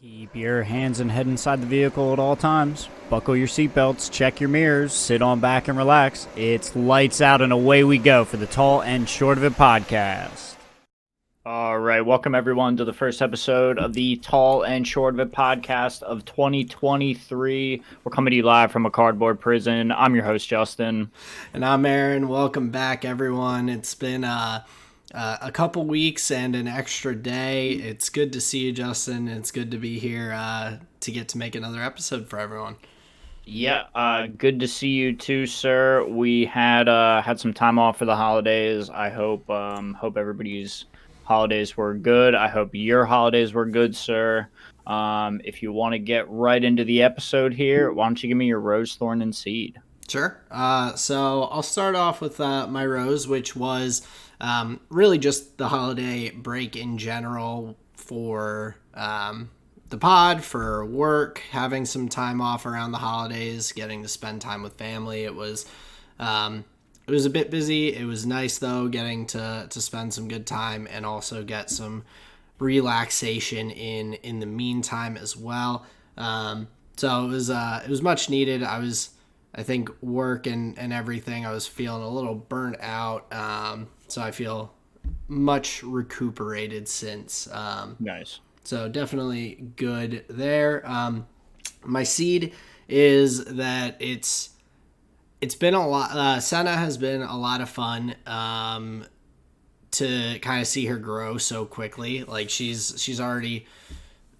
Keep your hands and head inside the vehicle at all times. Buckle your seatbelts, check your mirrors, sit on back and relax. It's lights out and away we go for the Tall and Short of It podcast. All right, welcome everyone to the first episode of the Tall and Short of It podcast of 2023. We're coming to you live from a cardboard prison. I'm your host, Justin. And I'm Aaron. Welcome back, everyone. It's been a couple weeks and an extra day. It's good to see you, Justin. It's good to be here to get to make another episode for everyone. Yeah, good to see you too, sir. We had some time off for the holidays. I hope everybody's holidays were good. I hope your holidays were good, sir. If you want to get right into the episode here, why don't you give me your rose, thorn, and seed? Sure. So I'll start off with my rose, which was really just the holiday break in general for the pod, for work, having some time off around the holidays, getting to spend time with family. It was a bit busy. It was nice, though, getting to spend some good time and also get some relaxation in the meantime as well. So it was much needed. I think work and everything, I was feeling a little burnt out. So I feel much recuperated since. Nice. So definitely good there. My seed is that it's been a lot. Senna has been a lot of fun to kind of see her grow so quickly. Like she's already,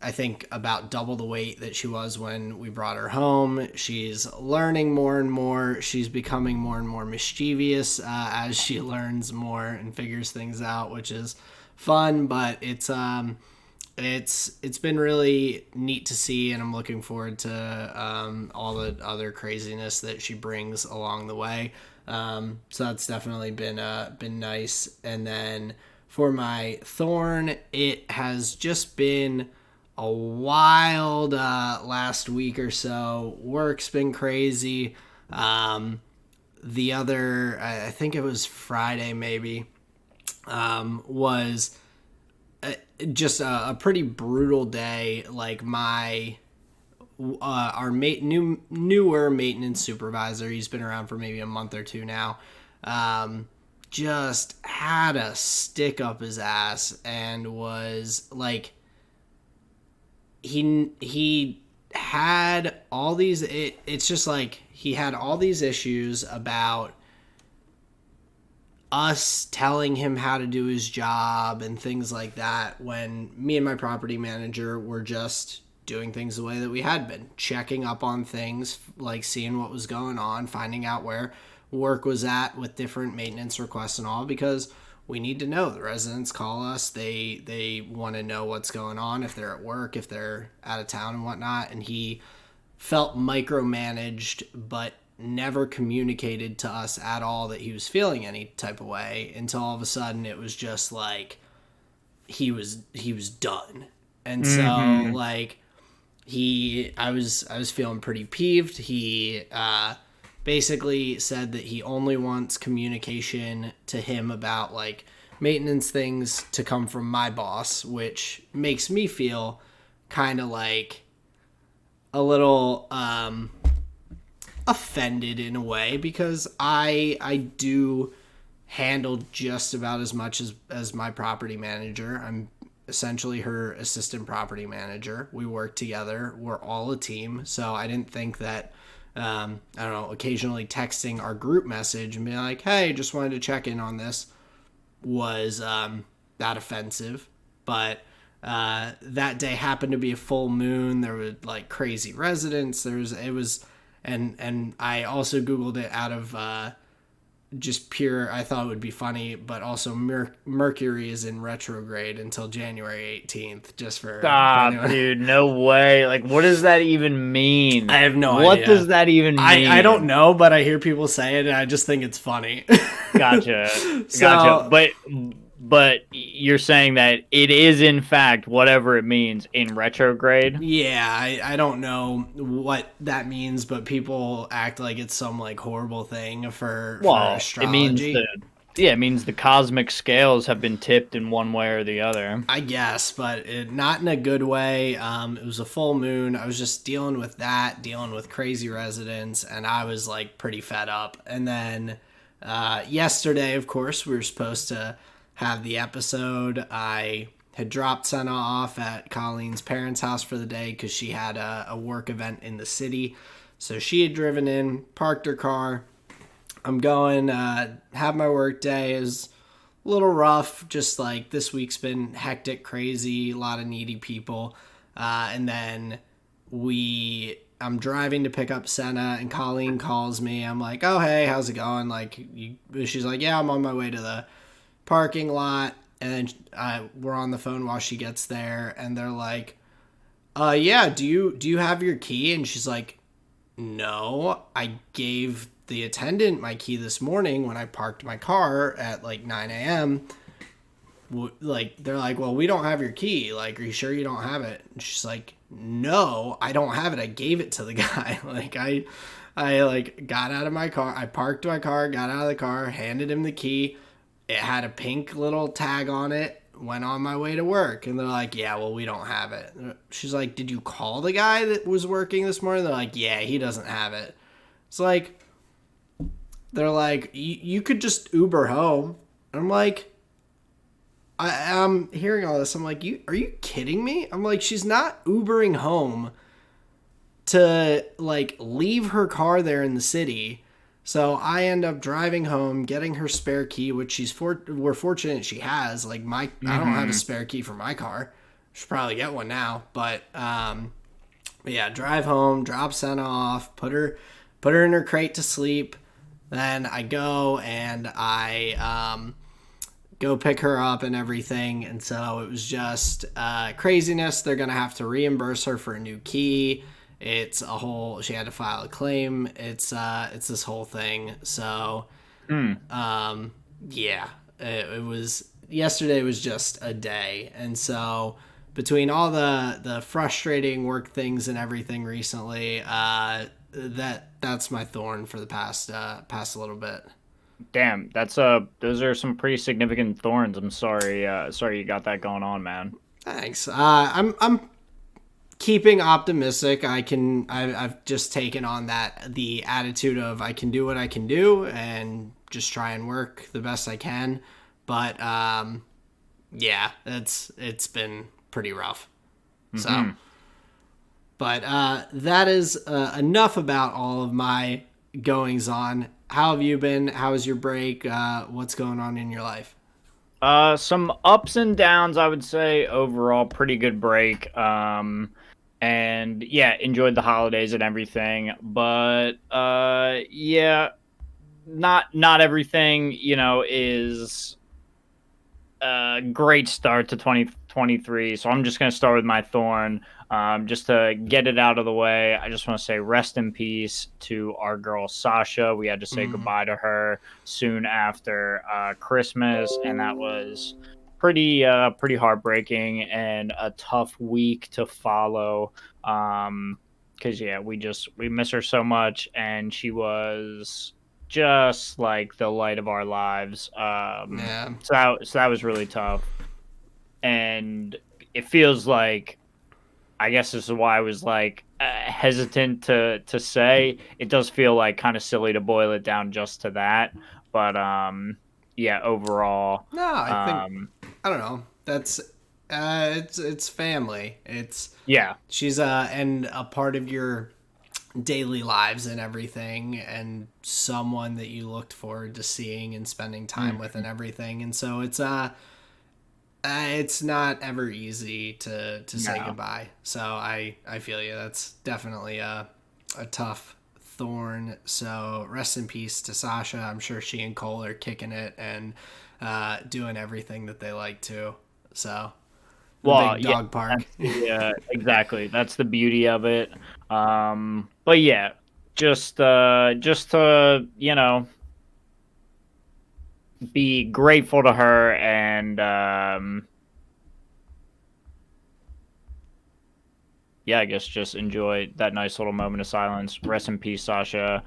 I think, about double the weight that she was when we brought her home. She's learning more and more. She's becoming more and more mischievous as she learns more and figures things out, which is fun. But it's been really neat to see, and I'm looking forward to all the other craziness that she brings along the way. So that's definitely been nice. And then for my thorn, it has just been a wild last week or so. Work's been crazy. The other, I think it was Friday maybe, was just a pretty brutal day. Like our newer maintenance supervisor, he's been around for maybe a month or two now, just had a stick up his ass and was like, he had all these, it's just like he had all these issues about us telling him how to do his job and things like that, when me and my property manager were just doing things the way that we had been, checking up on things, like seeing what was going on, finding out where work was at with different maintenance requests and all, because we need to know. The residents call us, they want to know what's going on, if they're at work, if they're out of town and whatnot. And he felt micromanaged, but never communicated to us at all that he was feeling any type of way, until all of a sudden it was just like he was done. And so like I was feeling pretty peeved. He basically said that he only wants communication to him about like maintenance things to come from my boss, which makes me feel kind of like a little offended in a way, because I do handle just about as much as my property manager. I'm essentially her assistant property manager. We work together. We're all a team. So I didn't think that, I don't know, occasionally texting our group message and being like, hey, just wanted to check in on this, was that offensive. But that day happened to be a full moon. There were like crazy residents. And I also Googled it out of just pure, I thought it would be funny, but also Mercury is in retrograde until January 18th, just for Stop, dude, no way. Like, what does that even mean? I have no idea. What does that even mean? I don't know, but I hear people say it, and I just think it's funny. Gotcha. But you're saying that it is, in fact, whatever it means, in retrograde? Yeah, I don't know what that means, but people act like it's some like horrible thing for astrology. Yeah, it means the cosmic scales have been tipped in one way or the other. I guess, but not in a good way. It was a full moon. I was just dealing with that, dealing with crazy residents, and I was like pretty fed up. And then yesterday, of course, we were supposed to have the episode. I had dropped Senna off at Colleen's parents' house for the day because she had a work event in the city. So she had driven in, parked her car. I'm going, have my work day. Is a little rough. Just like this week's been hectic, crazy, a lot of needy people. And then I'm driving to pick up Senna, and Colleen calls me. I'm like, oh, hey, how's it going? Like, she's like, yeah, I'm on my way to the parking lot. And then we're on the phone while she gets there, and they're like, yeah, do you have your key? And she's like, no, I gave the attendant my key this morning when I parked my car at like 9 a.m. Like, they're like, well, we don't have your key. Like, are you sure you don't have it? And she's like, no, I don't have it. I gave it to the guy. Like, I like got out of my car. I parked my car, got out of the car, handed him the key. It had a pink little tag on it. Went on my way to work, and they're like, yeah, well, we don't have it. She's like, did you call the guy that was working this morning? They're like, yeah, he doesn't have it. It's like, they're like, you could just Uber home. And I'm like, I'm hearing all this. I'm like, are you kidding me? I'm like, she's not Ubering home to like leave her car there in the city. So I end up driving home, getting her spare key, which we're fortunate she has. Like I don't have a spare key for my car. Should probably get one now. But yeah, drive home, drop Senna off, put her in her crate to sleep. Then I go and I go pick her up and everything. And so it was just craziness. They're gonna have to reimburse her for a new key. It's she had to file a claim. It's this whole thing. So, yeah, it was, yesterday was just a day. And so between all the frustrating work things and everything recently, that's my thorn for the past little bit. Damn, those are some pretty significant thorns. I'm sorry, sorry you got that going on, man. Thanks. I'm keeping optimistic. I've just taken on the attitude of I can do what I can do and just try and work the best I can. But yeah, it's been pretty rough. So, but that is enough about all of my goings on. How have you been? How was your break? What's going on in your life? Some ups and downs, I would say. Overall, pretty good break. And yeah, enjoyed the holidays and everything. But yeah, not everything, is a great start to 2023. So I'm just gonna start with my thorn. Just to get it out of the way, I just want to say rest in peace to our girl Sasha. We had to say goodbye to her soon after Christmas, and that was pretty heartbreaking and a tough week to follow. Because yeah, we miss her so much, and she was just like the light of our lives. Yeah. So that was really tough, and it feels like, I guess this is why I was like hesitant to say. It does feel like kind of silly to boil it down just to that, but yeah, overall, No, I think I don't know. That's it's family. yeah, She's and a part of your daily lives and everything, and someone that you looked forward to seeing and spending time with and everything. And so it's not ever easy to say goodbye. So I feel you. That's definitely a tough thorn. So rest in peace to Sasha. I'm sure she and Cole are kicking it and doing everything that they like to. So well, big dog park. Yeah, exactly. That's the beauty of it. But yeah, just to be grateful to her, and yeah, I guess just enjoy that nice little moment of silence. Rest in peace, Sasha.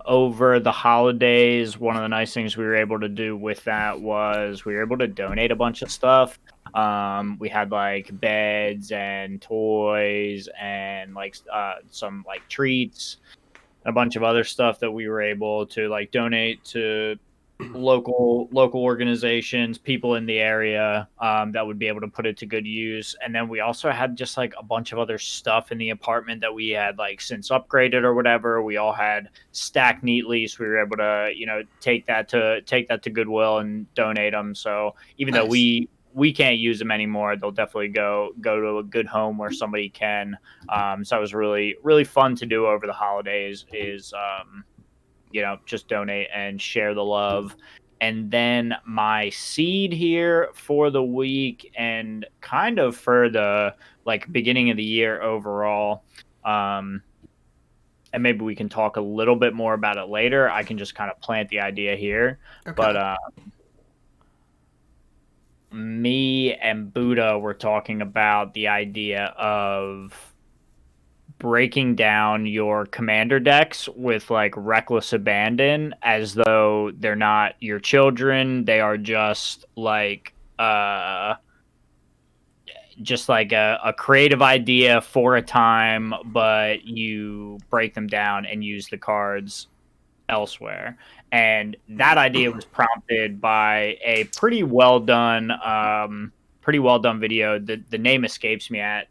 Over the holidays, one of the nice things we were able to do with that was we were able to donate a bunch of stuff. We had like beds and toys and like some like treats, and a bunch of other stuff that we were able to like donate to local organizations, people in the area, that would be able to put it to good use. And then we also had just like a bunch of other stuff in the apartment that we had like since upgraded or whatever. We all had stacked neatly, so we were able to take that to Goodwill and donate them. So even though Nice. we can't use them anymore, they'll definitely go to a good home where somebody can. So it was really fun to do over the holidays. Is just donate and share the love. And then my seed here for the week and kind of for the like beginning of the year overall, and maybe we can talk a little bit more about it later. I can just kind of plant the idea here. Okay. But me and Buddha were talking about the idea of breaking down your commander decks with like reckless abandon as though they're not your children. They are just like a creative idea for a time, but you break them down and use the cards elsewhere. And that idea was prompted by a pretty well done video. The name escapes me at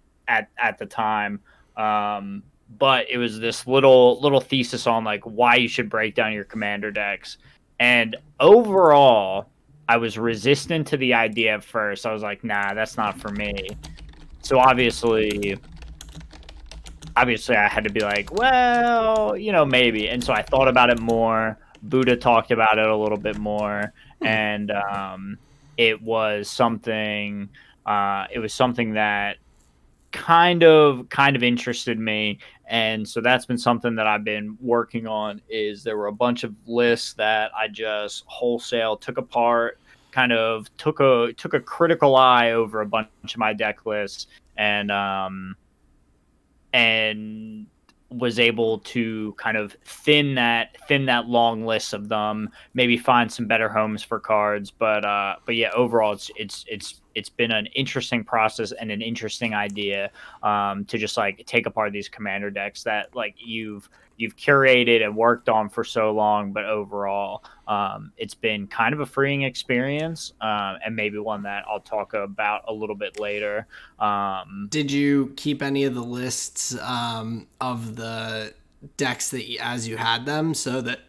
the time. But it was this little thesis on like why you should break down your commander decks. And overall, I was resistant to the idea at first. I was like, nah, that's not for me. So obviously I had to be like, well, maybe. And so I thought about it more. Buddha talked about it a little bit more, and it was something that kind of interested me. And so that's been something that I've been working on. Is there were a bunch of lists that I just wholesale took apart, kind of took a critical eye over a bunch of my deck lists, and was able to kind of thin that long list of them, maybe find some better homes for cards. But yeah, overall it's been an interesting process and an interesting idea, to just like take apart these commander decks that like you've curated and worked on for so long. But overall, it's been kind of a freeing experience, and maybe one that I'll talk about a little bit later. Did you keep any of the lists of the decks that as you had them, so that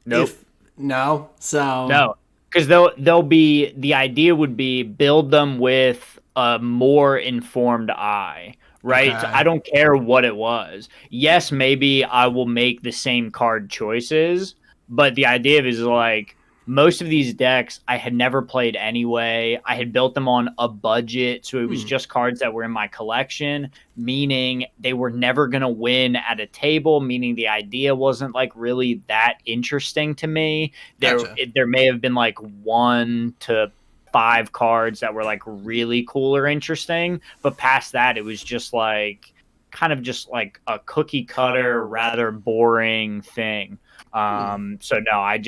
Nope. No, because they'll be, the idea would be build them with a more informed eye, right? Okay. I don't care what it was. Yes, maybe I will make the same card choices, but the idea of it is like most of these decks I had never played anyway. I had built them on a budget, so it was just cards that were in my collection, meaning they were never going to win at a table, meaning the idea wasn't like really that interesting to me. Gotcha. There may have been like 1 to 5 cards that were like really cool or interesting, but past that it was just like kind of just like a cookie cutter, rather boring thing. So no, I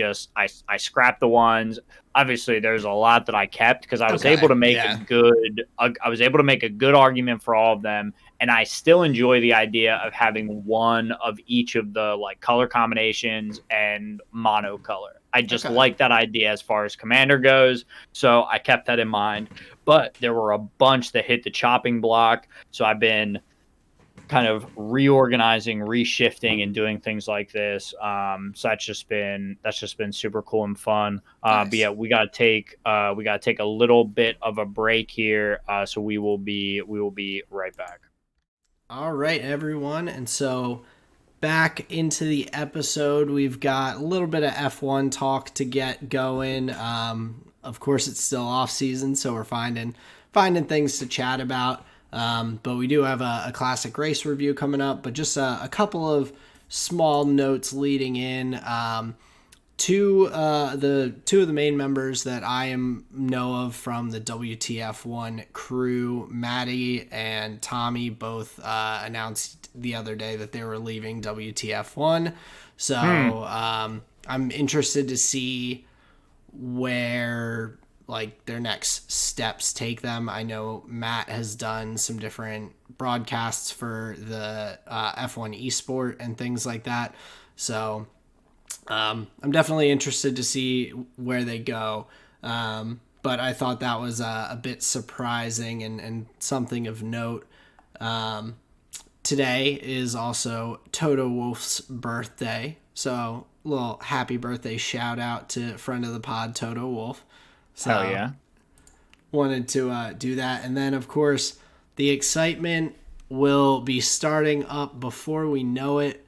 scrapped the ones. Obviously there's a lot that I kept because I was able to make I was able to make a good argument for all of them. And I still enjoy the idea of having one of each of the like color combinations and monocolor. I just like that idea as far as commander goes. So I kept that in mind, but there were a bunch that hit the chopping block. So I've been kind of reorganizing, reshifting, and doing things like this. So that's just been super cool and fun. Nice. But yeah, we gotta take a little bit of a break here. So we will be right back. All right, everyone. And so back into the episode, we've got a little bit of F1 talk to get going. Of course, it's still off season, so we're finding things to chat about. But we do have a classic race review coming up, but just a couple of small notes leading in. two of the main members that I know of from the WTF1 crew, Maddie and Tommy, both announced the other day that they were leaving WTF1. So I'm interested to see where like their next steps take them. I know Matt has done some different broadcasts for the F1 esport and things like that. So I'm definitely interested to see where they go. But I thought that was a bit surprising and something of note. Today is also Toto Wolff's birthday. So a little happy birthday shout out to friend of the pod, Toto Wolff. So Hell yeah. Wanted to do that. And then, of course, the excitement will be starting up before we know it.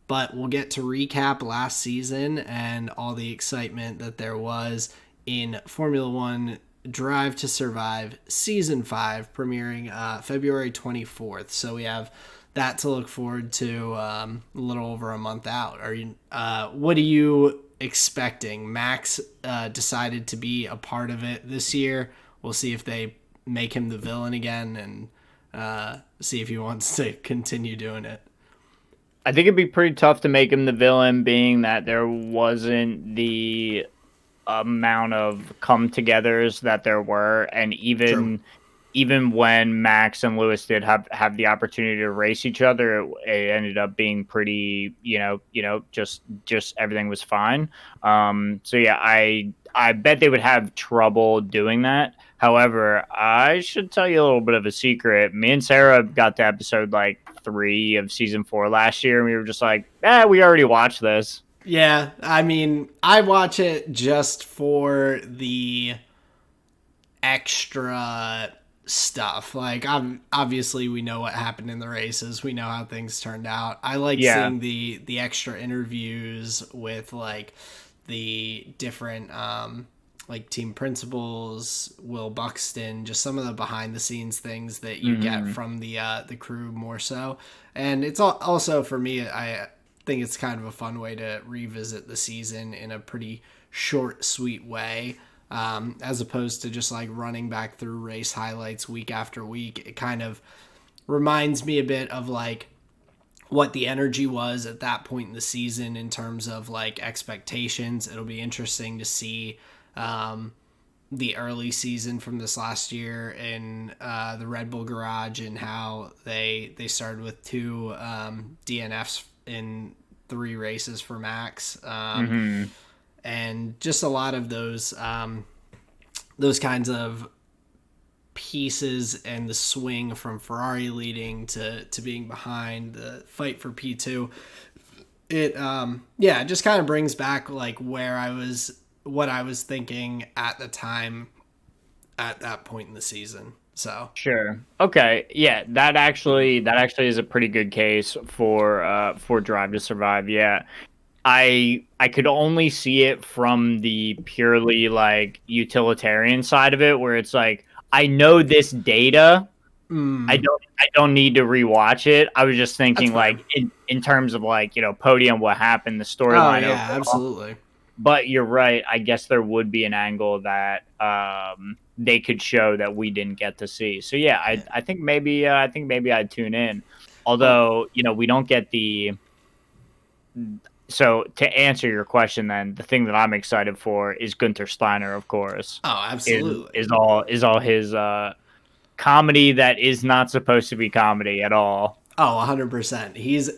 But we'll get to recap last season and all the excitement that there was in Formula One Drive to Survive Season 5, premiering February 24th. So we have that to look forward to a little over a month out. What are you expecting? Max decided to be a part of it this year. We'll see if they make him the villain again and see if he wants to continue doing it. I think it'd be pretty tough to make him the villain, being that there wasn't the amount of come-togethers that there were, and even when Max and Lewis did have the opportunity to race each other, it ended up being pretty, just everything was fine. So yeah, I bet they would have trouble doing that. However, I should tell you a little bit of a secret. Me and Sarah got to episode like 3 of season 4 last year, and we were just like, we already watched this. Yeah, I mean, I watch it just for the extra stuff. Like, obviously we know what happened in the races. We know how things turned out. I like seeing the extra interviews with like the different like team principals, Will Buxton, just some of the behind the scenes things that you get from the crew more so. And it's also for me, I think it's kind of a fun way to revisit the season in a pretty short, sweet way. As opposed to just like running back through race highlights week after week. It kind of reminds me a bit of like what the energy was at that point in the season in terms of like expectations. It'll be interesting to see the early season from this last year in the Red Bull Garage and how they started with 2 DNFs in 3 races for Max. And just a lot of those kinds of pieces and the swing from Ferrari leading to being behind, the fight for P2. It just kind of brings back like what I was thinking at the time at that point in the season. So sure, okay, yeah, that actually is a pretty good case for Drive to Survive. Yeah, I could only see it from the purely like utilitarian side of it, where it's like, I know this data. I don't need to rewatch it. I was just thinking like in terms of like, podium, what happened, the storyline. Oh yeah, absolutely. But you're right. I guess there would be an angle that they could show that we didn't get to see. So yeah, I think maybe I'd tune in. Although we don't get the. So to answer your question, then the thing that I'm excited for is Gunther Steiner, of course. Oh, absolutely. Is all his comedy that is not supposed to be comedy at all. Oh, 100%. He's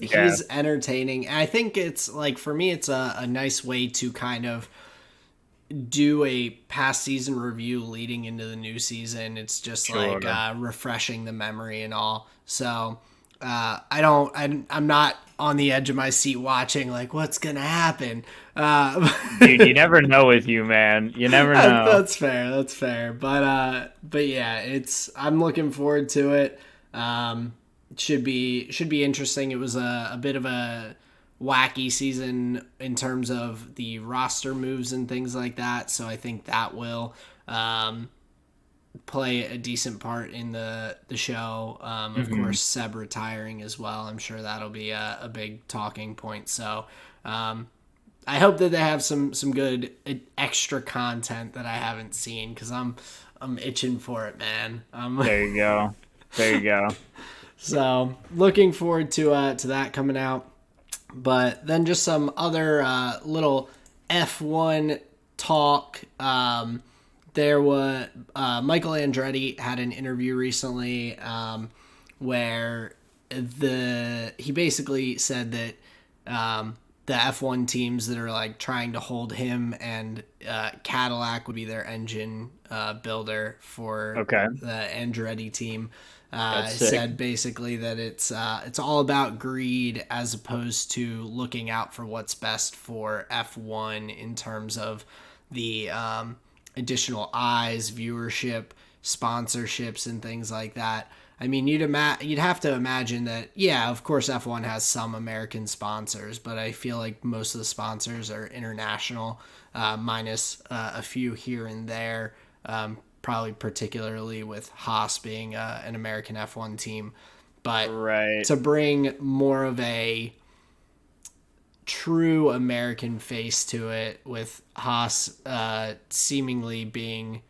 entertaining. And I think it's like, for me, it's a nice way to kind of do a past season review leading into the new season. It's just like refreshing the memory and all. So I'm not on the edge of my seat watching like what's gonna happen. Dude, you never know with you, man. You never know. That's fair. But yeah, I'm looking forward to it. Should be interesting. It was a bit of a wacky season in terms of the roster moves and things like that. So I think that will play a decent part in the show. Of course, Seb retiring as well. I'm sure that'll be a big talking point. So I hope that they have some good extra content that I haven't seen, because I'm itching for it, man. There you go. There you go. So looking forward to that coming out. But then just some other little F1 talk. There was Michael Andretti had an interview recently where he basically said that the F1 teams that are like trying to hold him and Cadillac would be their engine builder for the Andretti team. Said basically that it's all about greed as opposed to looking out for what's best for F1 in terms of the additional eyes, viewership, sponsorships, and things like that. I mean, you'd have to imagine that, yeah, of course F1 has some American sponsors, but I feel like most of the sponsors are international, minus a few here and there, probably particularly with Haas being an American F1 team. But to bring more of a true American face to it, with Haas seemingly being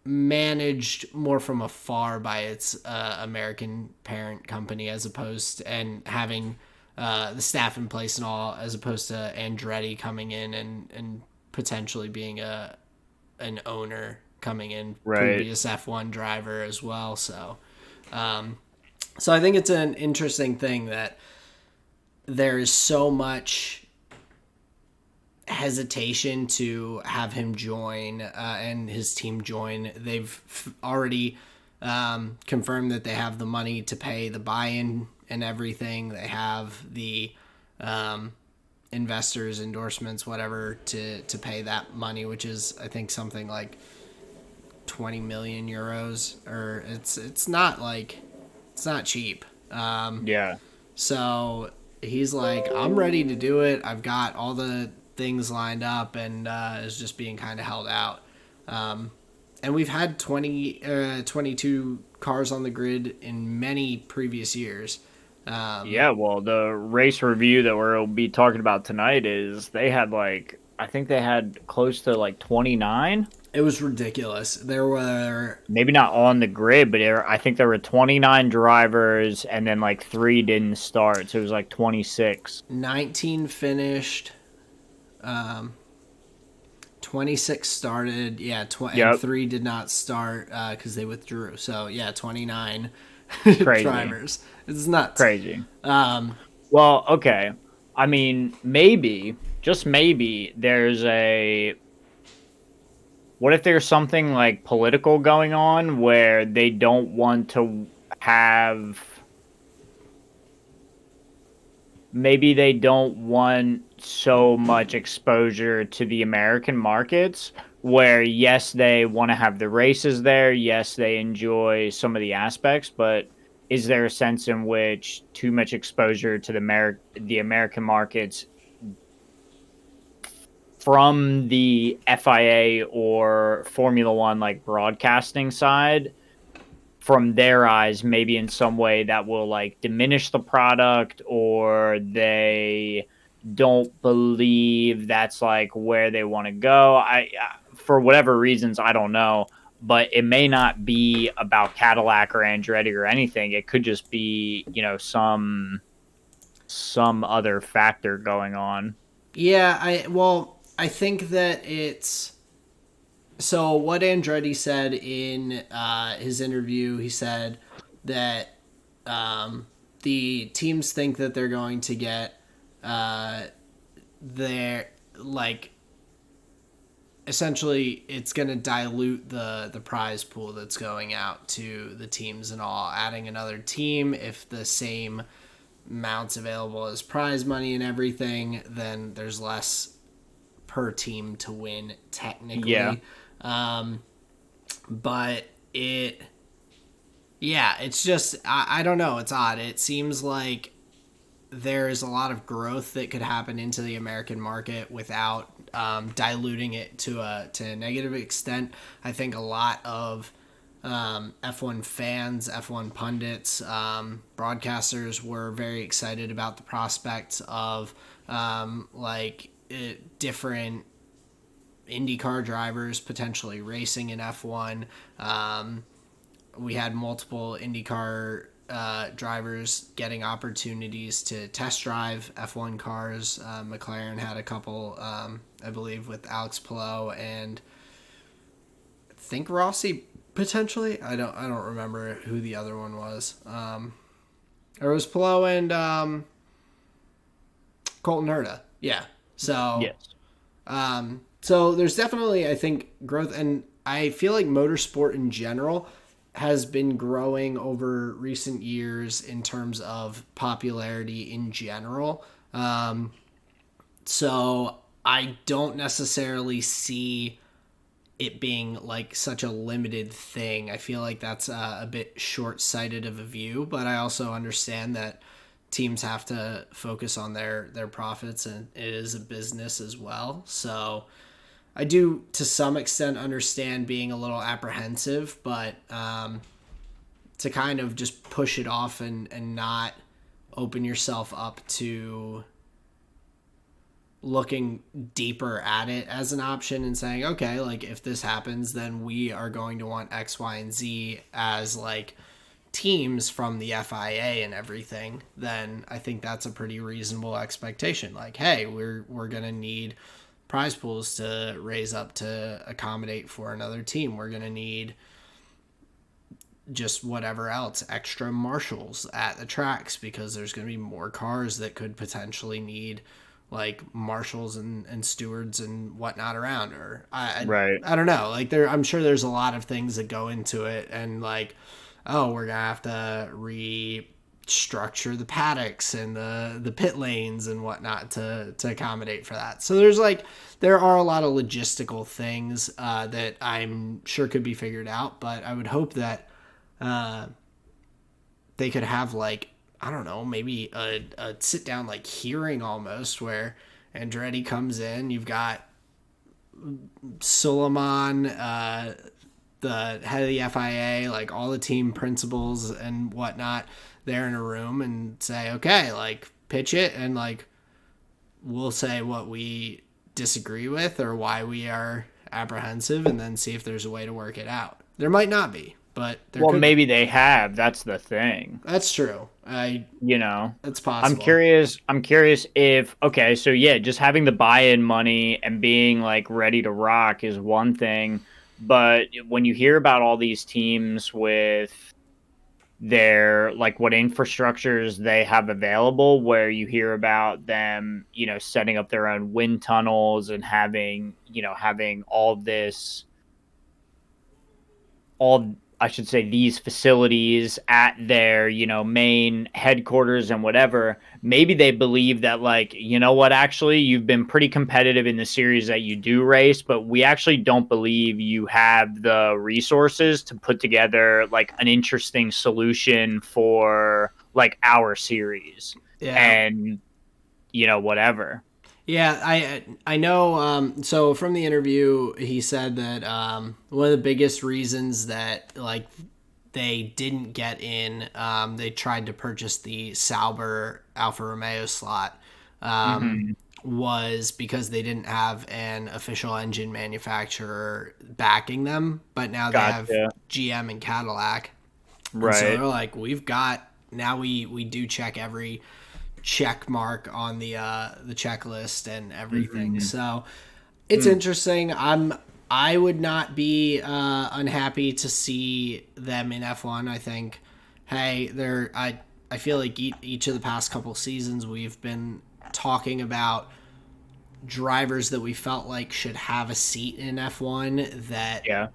managed more from afar by its American parent company, as opposed to, and having the staff in place and all, as opposed to Andretti coming in and potentially being an owner coming in, previous F1 driver as well. So I think it's an interesting thing that there is so much hesitation to have him join and his team join. They've already confirmed that they have the money to pay the buy-in and everything. They have the investors, endorsements, whatever, to pay that money, which is, I think, something like 20 million euros, or it's not cheap. So he's like, I'm ready to do it. I've got all the things lined up, and is just being kind of held out. And we've had 22 cars on the grid in many previous years. Well, the race review that we'll be talking about tonight is they had I think they had close to 29. It was ridiculous. There were maybe not on the grid, but I think there were 29 drivers, and then 3 didn't start, so it was 26. 19 finished. 26 started, and 3 did not start because they withdrew. So 29 drivers. It's nuts. Crazy. Well, okay. I mean, maybe, just maybe, there's what if there's something political going on where they don't want to have... Maybe they don't want so much exposure to the American markets, where, yes, they want to have the races there. Yes, they enjoy some of the aspects, but is there a sense in which too much exposure to the American markets from the FIA or Formula One broadcasting side, from their eyes, maybe in some way that will diminish the product, or they don't believe that's where they want to go? I for whatever reasons, I don't know, but it may not be about Cadillac or Andretti or anything. It could just be, some other factor going on. Yeah, I think that it's... So what Andretti said in his interview, he said that the teams think that they're going to get their essentially it's going to dilute the prize pool that's going out to the teams and all. Adding another team, if the same amounts available as prize money and everything, then there's less per team to win technically. But it's just, I don't know. It's odd. It seems like there's a lot of growth that could happen into the American market without diluting it to a negative extent. I think a lot of F1 fans, F1 pundits, broadcasters were very excited about the prospects of different IndyCar drivers potentially racing in F1. We had multiple IndyCar drivers getting opportunities to test drive F1 cars. McLaren had a couple, I believe, with Alex Palou and I think Rossi potentially. I don't remember who the other one was. Or it was Palou and Colton Herta. Yeah. So Yes. So there's definitely, I think, growth, and I feel like motorsport in general has been growing over recent years in terms of popularity in general. So I don't necessarily see it being like such a limited thing. I feel like that's a bit short-sighted of a view, but I also understand that teams have to focus on their profits, and it is a business as well. So I do, to some extent, understand being a little apprehensive, but to kind of just push it off and not open yourself up to looking deeper at it as an option and saying, okay, like if this happens, then we are going to want X, Y, and Z as like teams from the FIA and everything, then I think that's a pretty reasonable expectation. Like, hey, we're going to need prize pools to raise up to accommodate for another team. We're going to need just whatever else, extra marshals at the tracks, because there's going to be more cars that could potentially need like marshals and stewards and whatnot around. Or I don't know. Like I'm sure there's a lot of things that go into it, and like, oh, we're gonna have to restructure the paddocks and the pit lanes and whatnot to accommodate for that. So there are a lot of logistical things that I'm sure could be figured out, but I would hope that they could have like, I don't know, maybe a sit down like hearing almost, where Andretti comes in. You've got Suleiman, the head of the FIA, like all the team principals and whatnot, they're in a room and say, okay, like pitch it, and like we'll say what we disagree with or why we are apprehensive, and then see if there's a way to work it out. There might not be, but maybe they have. That's the thing. That's true. It's possible. I'm curious if, okay, so yeah, just having the buy-in money and being like ready to rock is one thing, but when you hear about all these teams with their like what infrastructures they have available, where you hear about them, setting up their own wind tunnels and having these facilities at their, main headquarters and whatever, maybe they believe that like, actually you've been pretty competitive in the series that you do race, but we actually don't believe you have the resources to put together like an interesting solution for like our series. Yeah. And, whatever. Yeah, I know. So from the interview, he said that one of the biggest reasons that like they didn't get in, they tried to purchase the Sauber Alfa Romeo slot, was because they didn't have an official engine manufacturer backing them. But now they have GM and Cadillac, right? And so they're like, we've got now we do check every check mark on the checklist and everything. So it's interesting. I would not be unhappy to see them in F1. I think, hey, I feel like each of the past couple seasons we've been talking about drivers that we felt like should have a seat in F1 that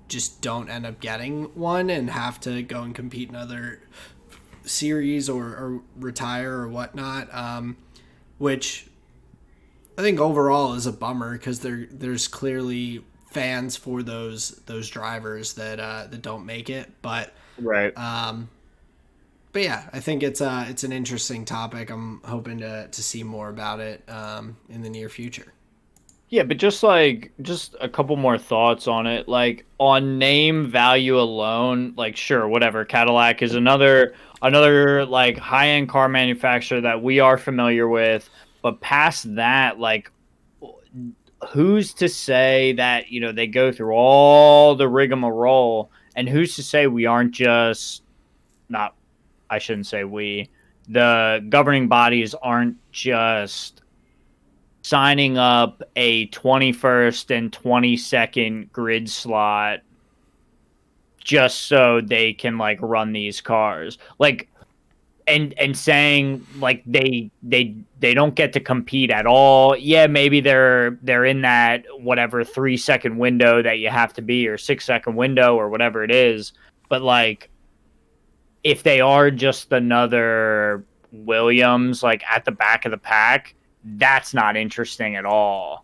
just don't end up getting one and have to go and compete in other series or retire or whatnot, which I think overall is a bummer, because there's clearly fans for those drivers that don't make it, but yeah, I think it's an interesting topic. I'm hoping to see more about it in the near future. Yeah, but just a couple more thoughts on it. Like on name value alone, like sure, whatever. Cadillac is another like high-end car manufacturer that we are familiar with, but past that, like who's to say that, they go through all the rigmarole, and who's to say we aren't just not I shouldn't say we, the governing bodies aren't just signing up a 21st and 22nd grid slot just so they can like run these cars, like, and saying like they don't get to compete at all. Yeah, maybe they're in that whatever 3 second window that you have to be, or 6 second window, or whatever it is, but like if they are just another Williams like at the back of the pack, that's not interesting at all.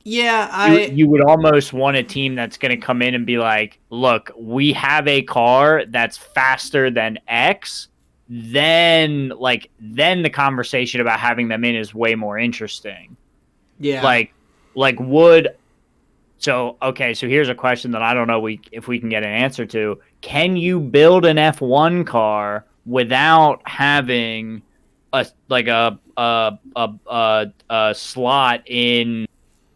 Yeah, You would almost want a team that's going to come in and be like, look, we have a car that's faster than X. Then the conversation about having them in is way more interesting. yeah. Like would so okay, so here's a question that I don't know if we can get an answer to. Can you build an F1 car without having a slot in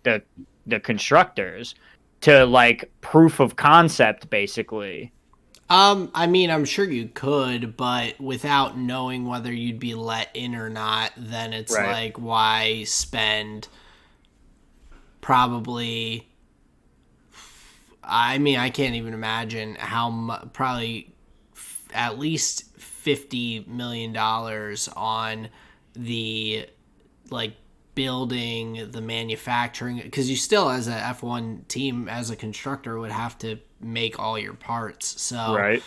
the constructors to like proof of concept basically? I mean, I'm sure you could, but without knowing whether you'd be let in or not, then it's Right. like, why spend probably. I mean, I can't even imagine how probably at least $50 million on the like building, the manufacturing, because you still as a F1 team, as a constructor, would have to make all your parts. So Right.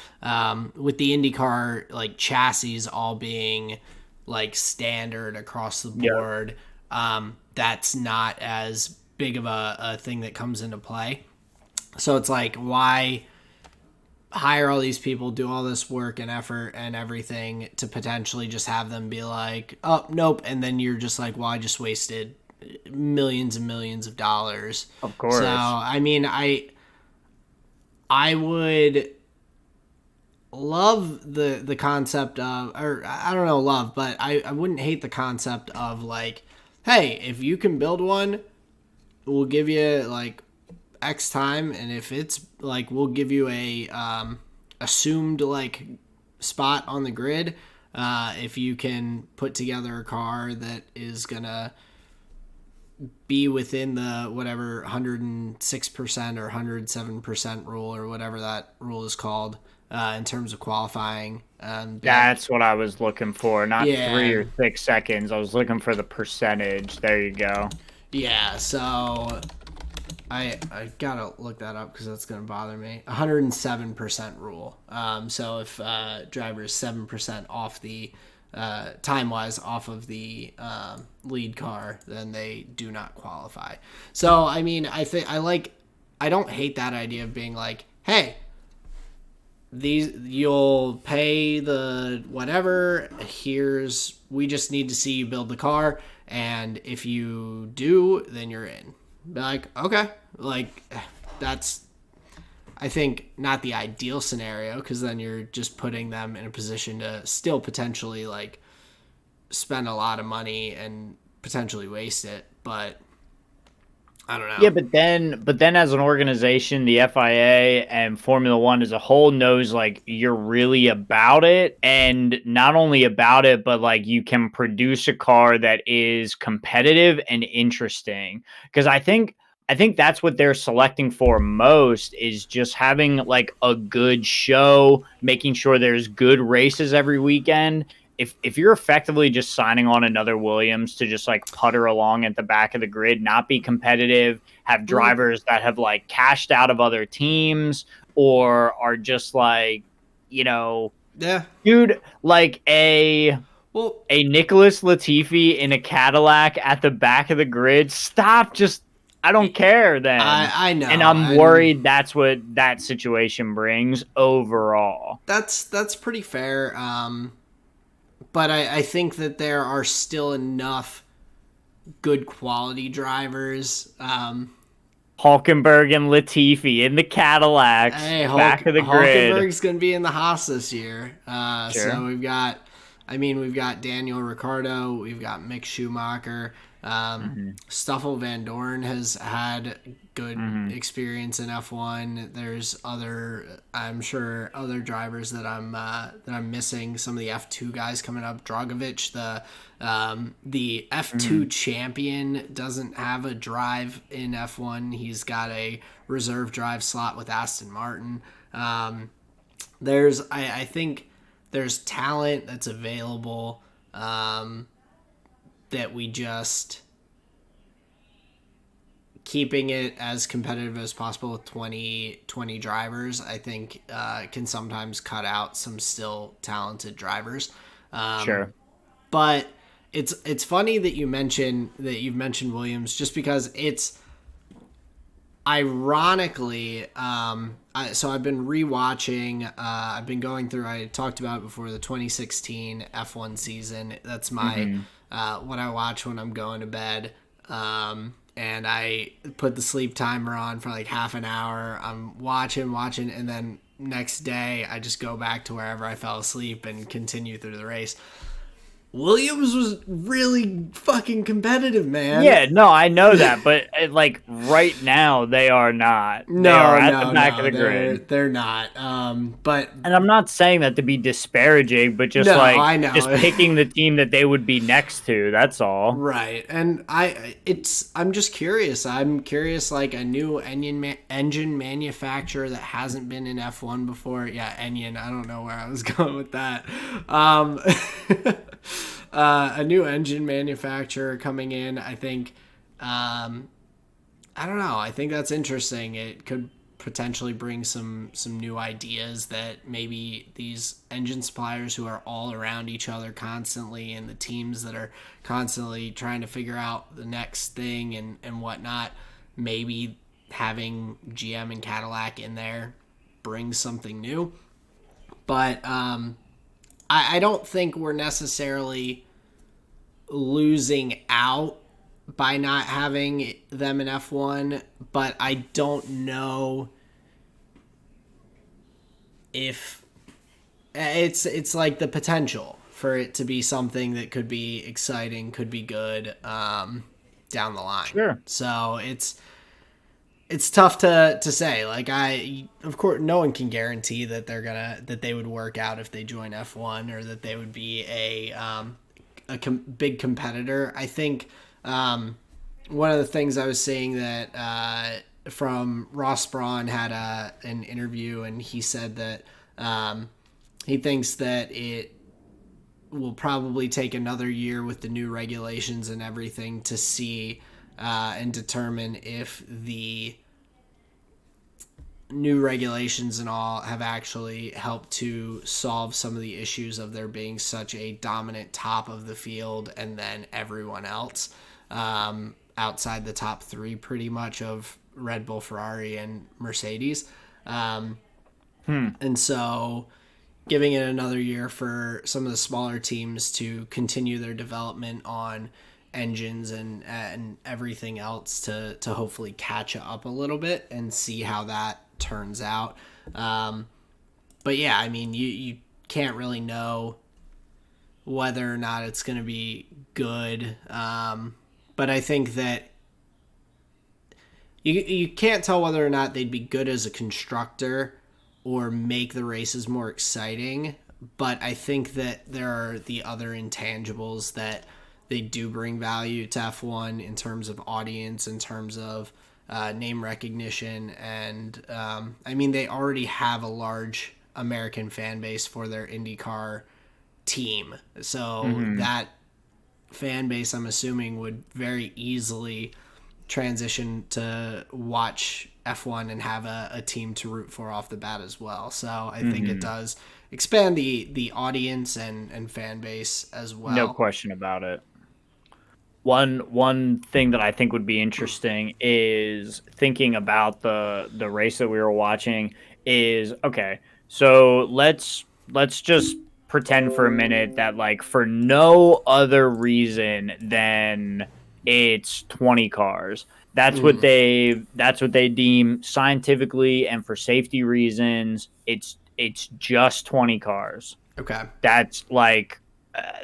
with the IndyCar like chassis all being like standard across the board, that's not as big of a thing that comes into play. So it's like, why hire all these people, do all this work and effort and everything to potentially just have them be like, oh, nope. And then you're just like, well, I just wasted millions and millions of dollars. Of course. So, I mean, I would love the concept of, or I don't know, love, but I wouldn't hate the concept of like, hey, if you can build one, we'll give you like X time, and if it's like, we'll give you a assumed like spot on the grid, if you can put together a car that is gonna be within the whatever 106% or 107% rule, or whatever that rule is called, in terms of qualifying. That's what I was looking for, not Yeah. 3 or 6 seconds. I was looking for the percentage. There you go. Yeah, so I gotta look that up because that's gonna bother me. 107% rule. So if driver is 7% off the time wise off of the lead car, then they do not qualify. So I mean, I don't hate that idea of being like, hey, you'll pay the whatever. We just need to see you build the car, and if you do, then you're in. Be like, okay, like that's, I think, not the ideal scenario, because then you're just putting them in a position to still potentially like spend a lot of money and potentially waste it. But I don't know. Yeah, but then as an organization, the FIA and Formula One as a whole knows like you're really about it, and not only about it, but like you can produce a car that is competitive and interesting. Because I think that's what they're selecting for most, is just having like a good show, making sure there's good races every weekend. If you're effectively just signing on another Williams to just like putter along at the back of the grid, not be competitive, have drivers that have like cashed out of other teams, or are just like, Yeah. dude, like a Nicholas Latifi in a Cadillac at the back of the grid. Stop, just I don't care then. I know. And I'm worried that's what that situation brings overall. That's pretty fair. But I think that there are still enough good quality drivers. Hulkenberg and Latifi in the Cadillacs, Hey, back of the grid. Hulkenberg's going to be in the Haas this year. Sure. So we've got Daniel Ricciardo, we've got Mick Schumacher. Stoffel Van Dorn has had good experience in F1. There's I'm sure other drivers that I'm missing. Some of the F2 guys coming up. Dragovic, the F2 champion, doesn't have a drive in F1. He's got a reserve drive slot with Aston Martin. I think there's talent that's available. That we just keeping it as competitive as possible with 20 drivers, I think can sometimes cut out some still talented drivers. Sure. But it's funny that you've mentioned Williams, just because it's ironically, so I've been rewatching, I've been going through, I talked about it before, the 2016 F1 season. That's my what I watch when I'm going to bed. And I put the sleep timer on for like half an hour. I'm watching, and then next day I just go back to wherever I fell asleep and continue through the race. Williams was really fucking competitive, man. Yeah, no, I know that, but like right now they are not. They are at the back of the grid. They're not. But and I'm not saying that to be disparaging, but just just picking the team that they would be next to. That's all. Right, and I'm just curious. I'm curious, like a new engine manufacturer that hasn't been in F1 before. Yeah, Enion. I don't know where I was going with that. A new engine manufacturer coming in, I think. I don't know. I think that's interesting. It could potentially bring some new ideas that maybe these engine suppliers who are all around each other constantly, and the teams that are constantly trying to figure out the next thing and whatnot, maybe having GM and Cadillac in there brings something new. But I don't think we're necessarily losing out by not having them in F1, but I don't know if it's like the potential for it to be something that could be exciting, could be good down the line. Sure. So it's tough to say. Like, of course, no one can guarantee that that they would work out if they join F1, or that they would be a big competitor. I think one of the things I was saying that from Ross Braun had an interview, and he said that he thinks that it will probably take another year with the new regulations and everything to see and determine if the new regulations and all have actually helped to solve some of the issues of there being such a dominant top of the field, and then everyone else outside the top three pretty much of Red Bull, Ferrari, and Mercedes. And so giving it another year for some of the smaller teams to continue their development on engines and everything else to hopefully catch up a little bit and see how that turns out. But yeah, I mean, you can't really know whether or not it's going to be good. But I think that you can't tell whether or not they'd be good as a constructor or make the races more exciting. But I think that there are the other intangibles that they do bring value to F1 in terms of audience, in terms of name recognition, and I mean, they already have a large American fan base for their IndyCar team, so that fan base, I'm assuming, would very easily transition to watch F1 and have a team to root for off the bat as well. So I think it does expand the audience and fan base as well. No question about it. One thing that I think would be interesting is thinking about the race that we were watching is, okay, so let's just pretend for a minute that, like, for no other reason than it's 20 cars. That's what they deem scientifically and for safety reasons. It's just 20 cars. Okay. That's like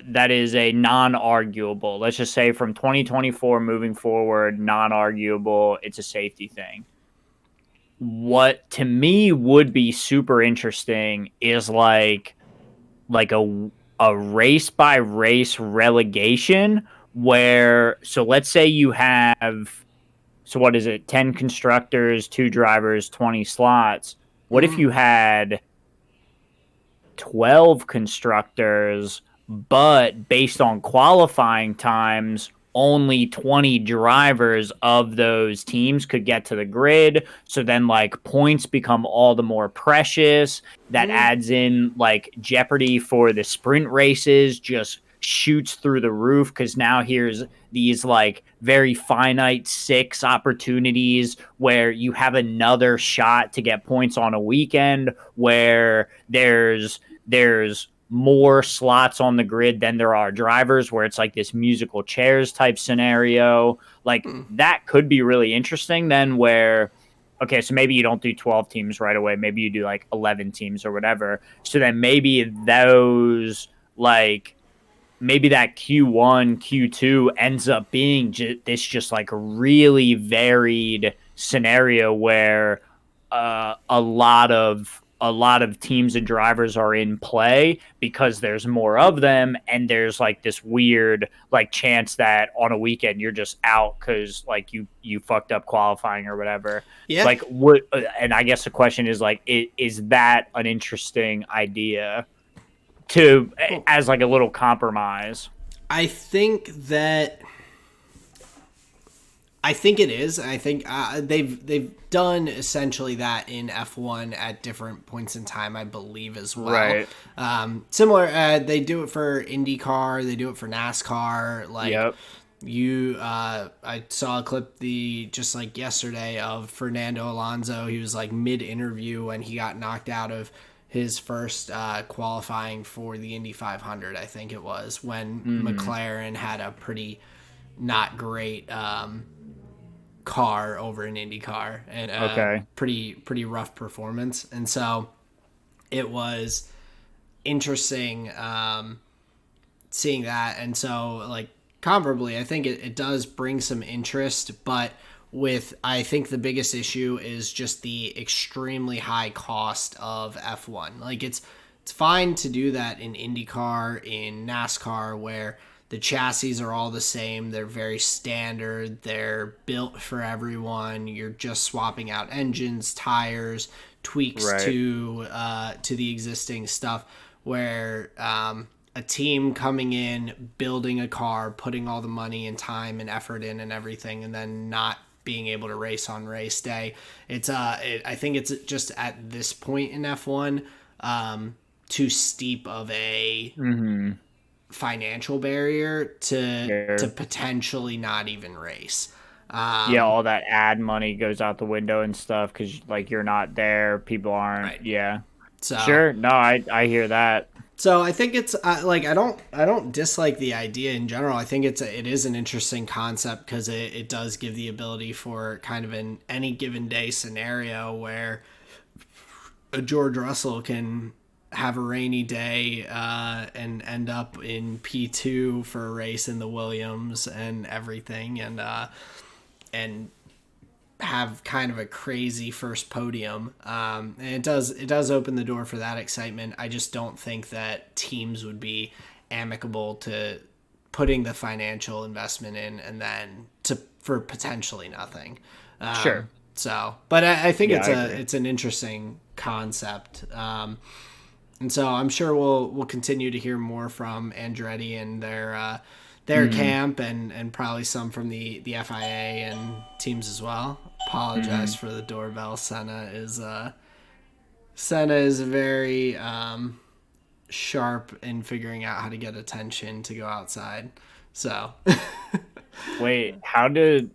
that is a non-arguable. Let's just say from 2024 moving forward, non-arguable. It's a safety thing. What to me would be super interesting is like a race by race relegation where, so let's say you have, so what is it, 10 constructors, 2 drivers, 20 slots. What if you had 12 constructors, but based on qualifying times, only 20 drivers of those teams could get to the grid. So then, like, points become all the more precious. That adds in, like, jeopardy for the sprint races, just shoots through the roof because now here's these, like, very finite 6 opportunities where you have another shot to get points on a weekend where there's more slots on the grid than there are drivers, where it's like this musical chairs type scenario. Like that could be really interesting then, where okay, so maybe you don't do 12 teams right away, maybe you do like 11 teams or whatever. So then maybe those, like, maybe that Q1, Q2 ends up being this just like really varied scenario where a lot of teams and drivers are in play because there's more of them, and there's like this weird like chance that on a weekend you're just out because like you fucked up qualifying or whatever. Yeah. Like what? And I guess the question is like, is that an interesting idea to as like a little compromise? I think it is. I think they've done essentially that in F1 at different points in time, I believe, as well. Right. Similar, they do it for IndyCar, they do it for NASCAR. Like, Yep. I saw a clip just like yesterday of Fernando Alonso. He was like mid-interview when he got knocked out of his first qualifying for the Indy 500, I think it was, when McLaren had a pretty not great car over an IndyCar, and pretty rough performance. And so it was interesting seeing that. And so, like, comparably, I think it does bring some interest, but I think the biggest issue is just the extremely high cost of F1. Like, it's fine to do that in IndyCar, in NASCAR, where the chassis are all the same. They're very standard. They're built for everyone. You're just swapping out engines, tires, tweaks to the existing stuff. Where a team coming in, building a car, putting all the money and time and effort in and everything, and then not being able to race on race day. I think it's just at this point in F1 too steep of a financial barrier to potentially not even race. All that ad money goes out the window and stuff because like you're not there, people aren't. Right. Yeah. So sure. No, I hear that. So I think it's like I don't dislike the idea in general. I think it is an interesting concept because it does give the ability for kind of an any given day scenario where a George Russell can have a rainy day and end up in P2 for a race in the Williams and everything, and have kind of a crazy first podium. And it does open the door for that excitement. I just don't think that teams would be amicable to putting the financial investment in and then for potentially nothing. Sure. So, but I think it's an interesting concept. And so I'm sure we'll continue to hear more from Andretti and their camp and probably some from the FIA and teams as well. Apologize for the doorbell. Senna is very sharp in figuring out how to get attention to go outside. So wait, how did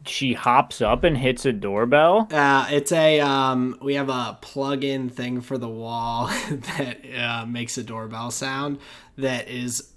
she hops up and hits a doorbell? It's we have a plug-in thing for the wall that makes a doorbell sound that is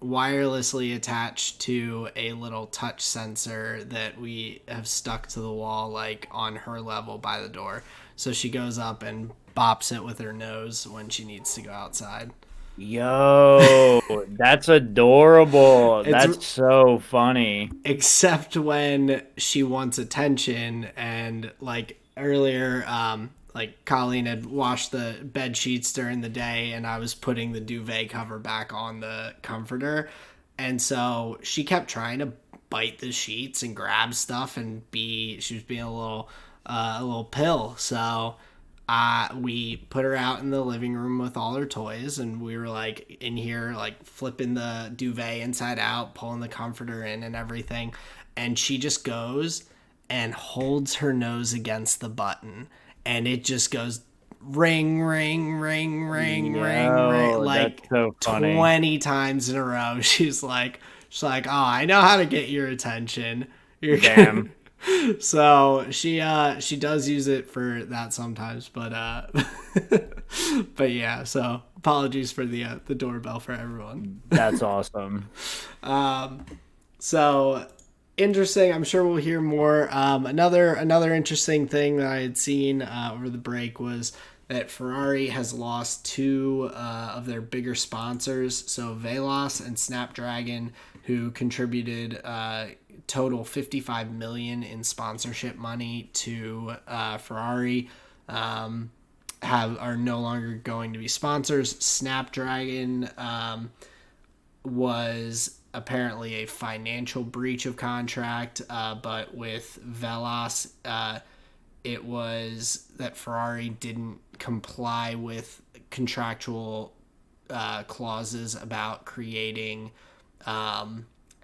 wirelessly attached to a little touch sensor that we have stuck to the wall, like on her level by the door. So she goes up and bops it with her nose when she needs to go outside. Yo, that's adorable. That's so funny. Except when she wants attention, and like earlier, like Colleen had washed the bed sheets during the day, and I was putting the duvet cover back on the comforter, and so she kept trying to bite the sheets and grab stuff, and she was being a little pill. So we put her out in the living room with all her toys, and we were like in here, like flipping the duvet inside out, pulling the comforter in and everything. And she just goes and holds her nose against the button, and it just goes ring, ring, ring, ring, ring, like so 20 times in a row. She's like, oh, I know how to get your attention. You're Damn. So she does use it for that sometimes, but but yeah. So apologies for the doorbell for everyone. That's awesome. So interesting. I'm sure we'll hear more. Another interesting thing that I had seen over the break was that Ferrari has lost two of their bigger sponsors. So Veloz and Snapdragon, who contributed total $55 million in sponsorship money to Ferrari, are no longer going to be sponsors. Snapdragon was apparently a financial breach of contract, but with Veloz, it was that Ferrari didn't comply with contractual clauses about creating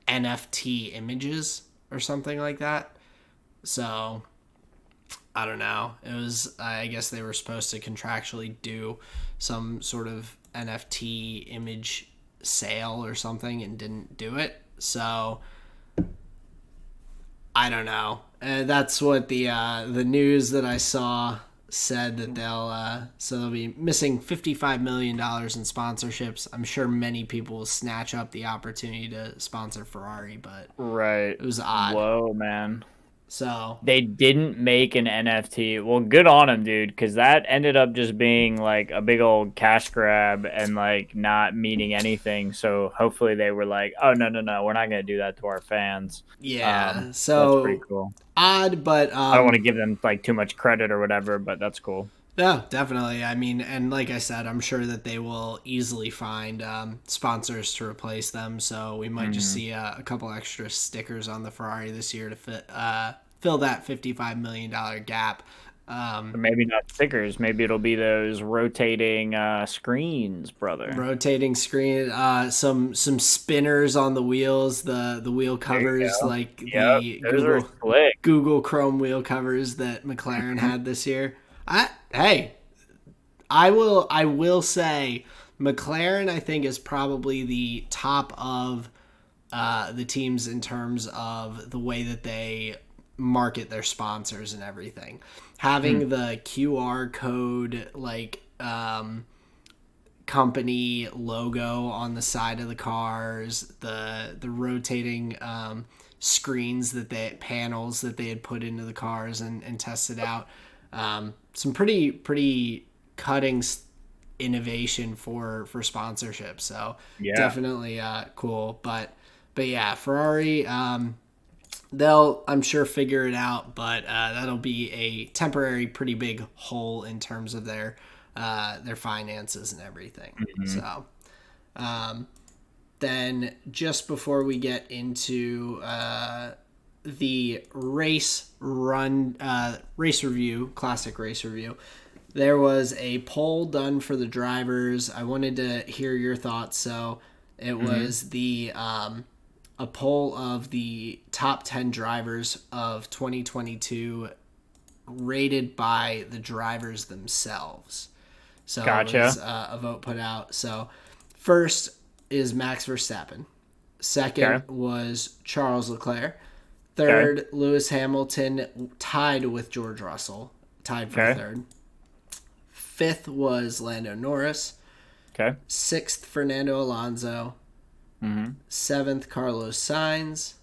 NFT images or something like that. So I don't know. It was, I guess they were supposed to contractually do some sort of NFT image sale or something and didn't do it. So I don't know. That's what the news that I saw said, that they'll be missing $55 million in sponsorships. I'm sure many people will snatch up the opportunity to sponsor Ferrari, but right, it was odd. Whoa, man. So they didn't make an NFT. Well, good on them, dude, because that ended up just being like a big old cash grab and like not meaning anything. So hopefully they were like, oh no, we're not gonna do that to our fans. Yeah, so that's pretty cool. Odd, but I don't want to give them like too much credit or whatever, but that's cool. No, definitely. I mean, and like I said, I'm sure that they will easily find sponsors to replace them. So we might just see a couple extra stickers on the Ferrari this year to fill that $55 million gap. Maybe not stickers. Maybe it'll be those rotating screens, brother. Rotating screen. Some spinners on the wheels. The wheel covers, like the Google Chrome wheel covers that McLaren had this year. I will say McLaren, I think, is probably the top of the teams in terms of the way that they market their sponsors and everything. Having the QR code, like company logo on the side of the cars, the rotating screens panels that they had put into the cars and tested out. Some pretty cutting innovation for sponsorship. So definitely cool. But yeah, Ferrari, they'll, I'm sure, figure it out, but that'll be a temporary pretty big hole in terms of their finances and everything. So then just before we get into the race review, classic race review, there was a poll done for the drivers. I wanted to hear your thoughts. So it was a poll of the top 10 drivers of 2022 rated by the drivers themselves. So gotcha. It was a vote put out. So first is Max Verstappen. Second was Charles Leclerc. Third, Lewis Hamilton, tied with George Russell, tied for third. Fifth was Lando Norris. Okay. Sixth, Fernando Alonso. Mm-hmm. 7th, Carlos Sainz.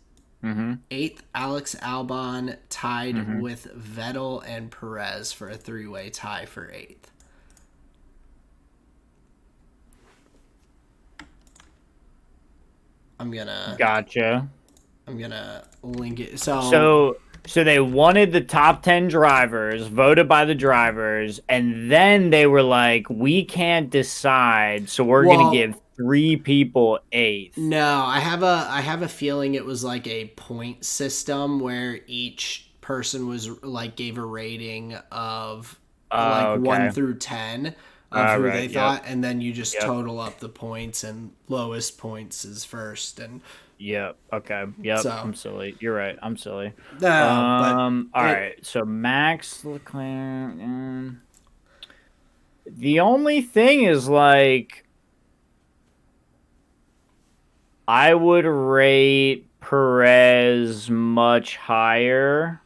Mm-hmm. 8th, Alex Albon, tied Mm-hmm. with Vettel and Perez for a 3-way tie for 8th. I'm Gotcha. gonna link it. So they wanted the top 10 drivers voted by the drivers, and then they were like, we can't decide, so we're gonna give 3 people 8th. No, I have a feeling it was like a point system where each person was like gave a rating of like 1 through 10 of who they thought, and then you just total up the points, and lowest points is first. And Yep. Okay. Yep. So, I'm silly. You're right. I'm silly. but All right. So Max Leclerc. The only thing is, like, I would rate Perez much higher.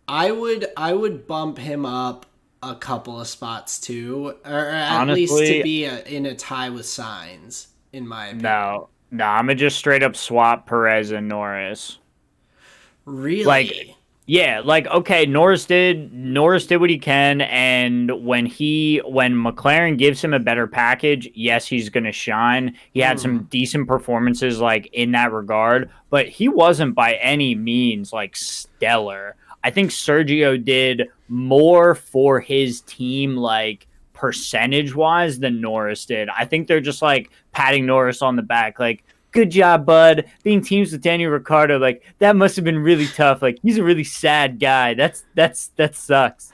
I would bump him up a couple of spots too, or at Honestly, least to be in a tie with Sainz, in my opinion. No, I'm gonna just straight up swap Perez and Norris. Really? Like, yeah, like, okay, Norris did what he can, and when McLaren gives him a better package, yes, he's gonna shine. He had some decent performances like in that regard, but he wasn't by any means like stellar. I think Sergio did more for his team, like percentage wise, than Norris did. I think they're just like patting Norris on the back, like, good job, bud. Being teams with Daniel Ricciardo, like, that must have been really tough. Like, he's a really sad guy. That sucks.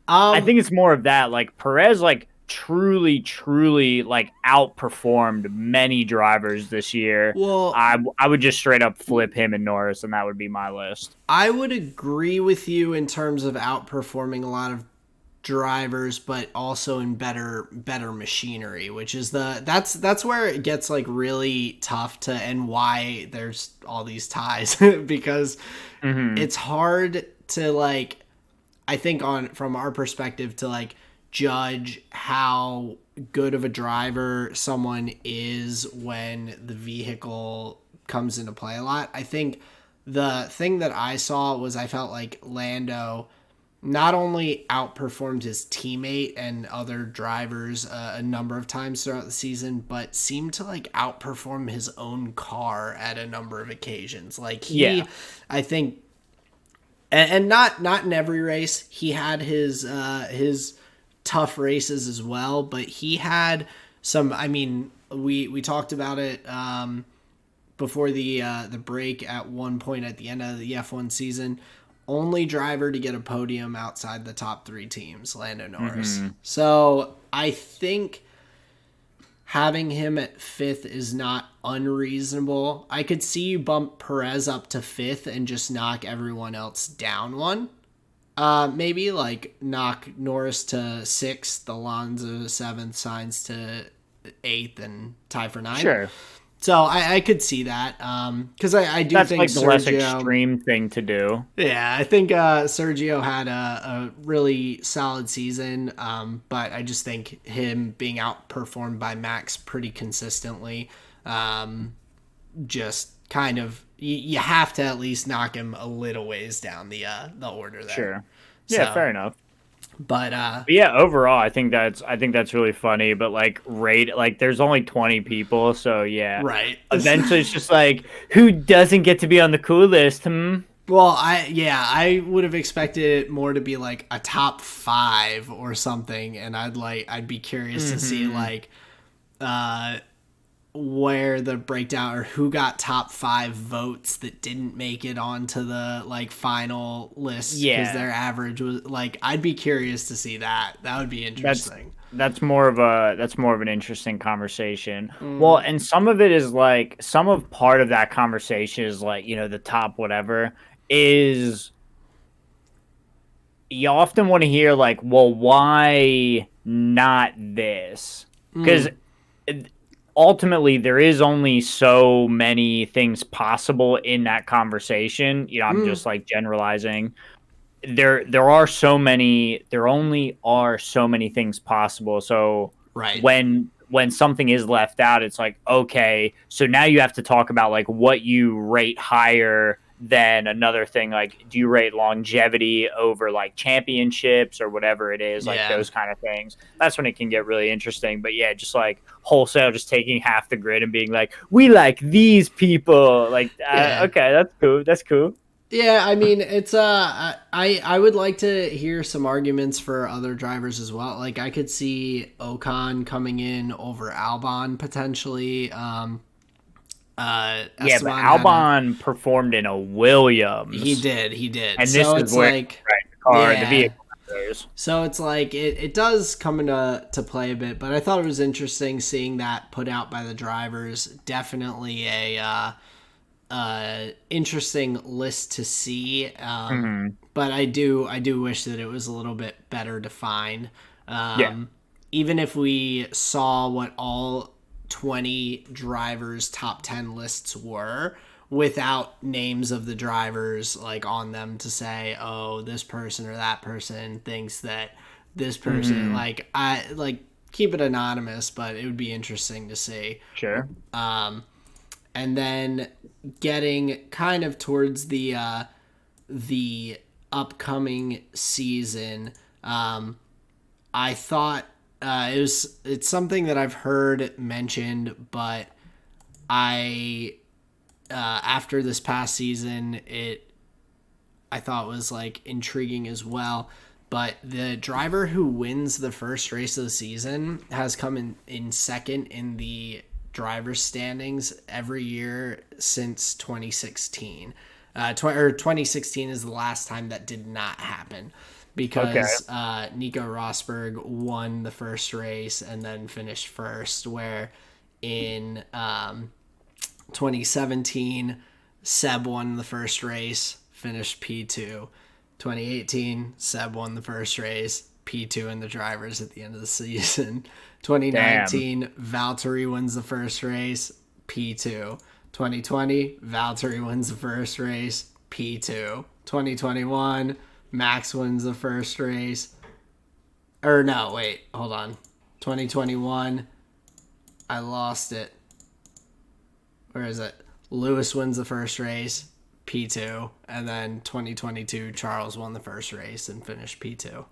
I think it's more of that. Like, Perez, like, truly, like, outperformed many drivers this year. Well, I would just straight up flip him and Norris, and that would be my list. I would agree with you in terms of outperforming a lot of drivers, but also in better machinery, which is that's where it gets like really tough to, and why there's all these ties because it's hard to, like, I think from our perspective, to like judge how good of a driver someone is when the vehicle comes into play a lot. I think the thing that I saw was, I felt like Lando not only outperformed his teammate and other drivers a number of times throughout the season, but seemed to like outperform his own car at a number of occasions. Like I think, and not in every race, he had his tough races as well, but he had some, I mean, we talked about it before the break at one point at the end of the F1 season. Only driver to get a podium outside the top 3 teams, Lando Norris. So I think having him at 5th is not unreasonable. I could see you bump Perez up to 5th and just knock everyone else down one. Maybe like knock Norris to 6th, Alonso 7th, Sainz to 8th, and tie for 9th. Sure. So I could see that, because I do that's think like the Sergio, less extreme thing to do. Yeah, I think Sergio had a really solid season, but I just think him being outperformed by Max pretty consistently, just kind of, you have to at least knock him a little ways down the order there. Sure. Yeah, fair enough. But yeah, overall, I think that's really funny. But like, there's only 20 people, so yeah, right. Eventually, it's just like, who doesn't get to be on the cool list? Well, I would have expected it more to be like a top 5 or something, and I'd be curious to see like where the breakdown, or who got top 5 votes that didn't make it onto the like final list because their average was like, I'd be curious to see that. That would be interesting. That's more of an interesting conversation. Well, and some of it is like, part of that conversation is like, you know, the top whatever is, you often want to hear like, well, why not this? Because ultimately, there is only so many things possible in that conversation. You know, I'm just like generalizing. There only are so many things possible. So right. when when something is left out, it's like, okay, so now you have to talk about like what you rate higher than another thing. Like, do you rate longevity over like championships or whatever it is, like Yeah. those kind of things? That's when it can get really interesting. But yeah, just like wholesale, just taking half the grid and being like, we like these people. Like, okay, that's cool. That's cool. Yeah, I mean, it's I would like to hear some arguments for other drivers as well. Like I could see Ocon coming in over Albon potentially. Yeah, but Esteban Albon performed in a Williams. He did, and so this it's is where like the car, yeah. the vehicle matters. So it's like it does come into play a bit, but I thought it was interesting seeing that put out by the drivers. Definitely a interesting list to see. But I do wish that it was a little bit better defined. Even if we saw what all 20 drivers' top 10 lists were without names of the drivers like on them to say, oh, this person or that person thinks that this person like I like keep it anonymous, but it would be interesting to see. Sure. And then getting kind of towards the upcoming season, I thought it's something that I've heard mentioned, but I after this past season, I thought was like intriguing as well. But the driver who wins the first race of the season has come in second in the driver's standings every year since 2016. 2016 is the last time that did not happen because Nico Rosberg won the first race and then finished first, where in 2017 Seb won the first race, finished P2. 2018 Seb won the first race, P2 in the drivers at the end of the season. 2019, Valtteri wins the first race, P2. 2020, Valtteri wins the first race, P2. 2021, Max wins the first race. Or no, wait, hold on. 2021, I lost it. Where is it? Lewis wins the first race, P2. And then 2022, Charles won the first race and finished P2.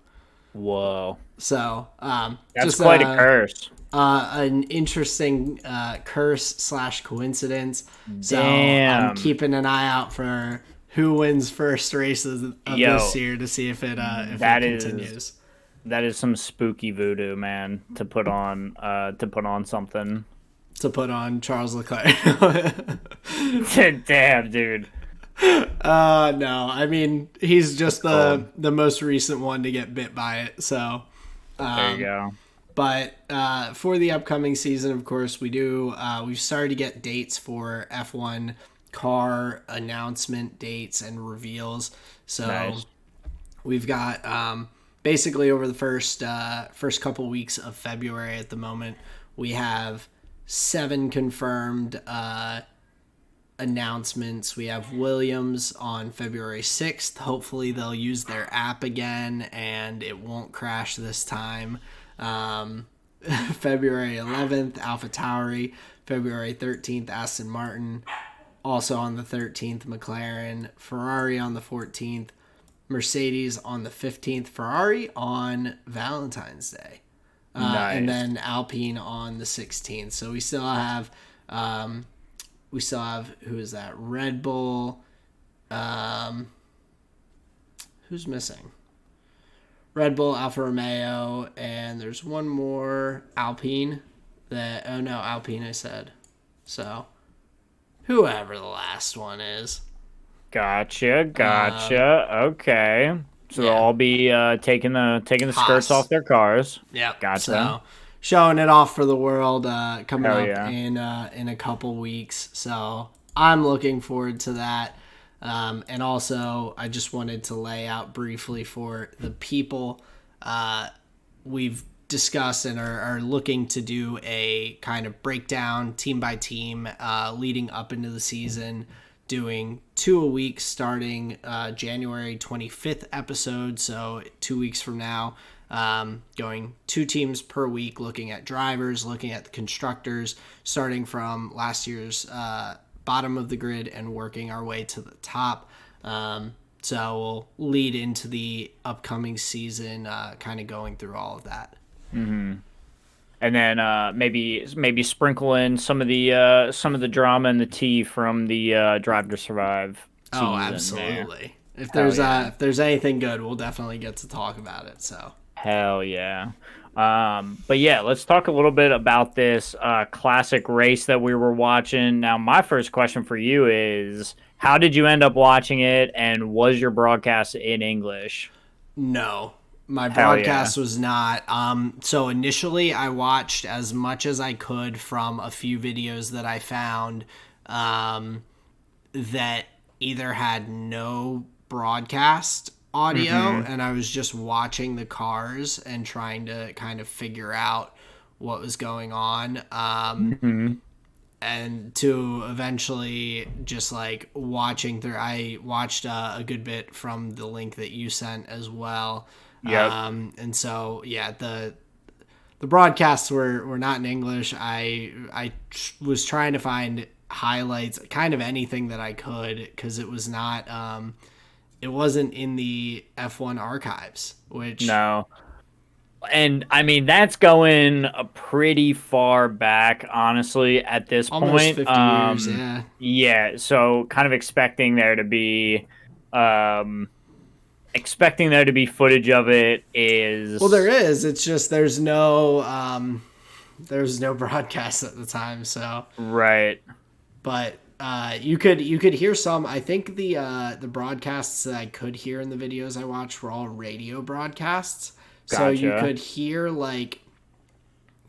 Whoa. So, that's just quite a curse. An interesting curse/coincidence. So Damn. I'm keeping an eye out for who wins first races of this year to see if it continues. That is some spooky voodoo, man, to put on something. To put on Charles Leclerc. Damn, dude. No, I mean he's just the most recent one to get bit by it. So there you go. But for the upcoming season, of course, we've started to get dates for F1 car announcement dates and reveals. So nice. We've got basically over the first couple weeks of February at the moment, we have 7 confirmed announcements. We have Williams on February 6th. Hopefully they'll use their app again and it won't crash this time. February 11th, AlphaTauri. February 13th, Aston Martin. Also on the 13th, McLaren. Ferrari on the 14th. Mercedes on the 15th. Ferrari on Valentine's Day. Nice. And then Alpine on the 16th. So we still have who is that? Red Bull. Who's missing? Red Bull, Alfa Romeo, and there's one more, Alpine. Alpine I said. So whoever the last one is. Gotcha. Okay. So they'll all be taking the skirts off their cars. Yeah. Gotcha. So showing it off for the world coming Hell up yeah. in a couple weeks. So I'm looking forward to that. And also, I just wanted to lay out briefly for the people. We've discussed and are looking to do a kind of breakdown team by team leading up into the season, doing 2 a week starting January 25th episode, so 2 weeks from now. going 2 teams per week, looking at drivers, looking at the constructors, starting from last year's bottom of the grid and working our way to the top. So we'll lead into the upcoming season, kind of going through all of that. Mm-hmm. And then maybe sprinkle in some of the drama and the tea from the Drive to Survive season. Oh, absolutely. There. If there's anything good, we'll definitely get to talk about it. So hell yeah. But yeah, let's talk a little bit about this classic race that we were watching. Now, my first question for you is, how did you end up watching it, and was your broadcast in English? No, my broadcast was not. So initially, I watched as much as I could from a few videos that I found that either had no broadcast audio, and I was just watching the cars and trying to kind of figure out what was going on. And to eventually just like watching through, I watched a good bit from the link that you sent as well. Yep. And so, yeah, the broadcasts were not in English. I was trying to find highlights, kind of anything that I could, because it was not, it wasn't in the F1 archives, which... No. And I mean, that's going pretty far back, honestly, at this almost point. 50 years, yeah. Yeah, so kind of expecting there to be footage of it is... Well, there is. It's just there's no broadcast at the time, so... Right. But you could hear some. I think the broadcasts that I could hear in the videos I watched were all radio broadcasts. Gotcha. So you could hear like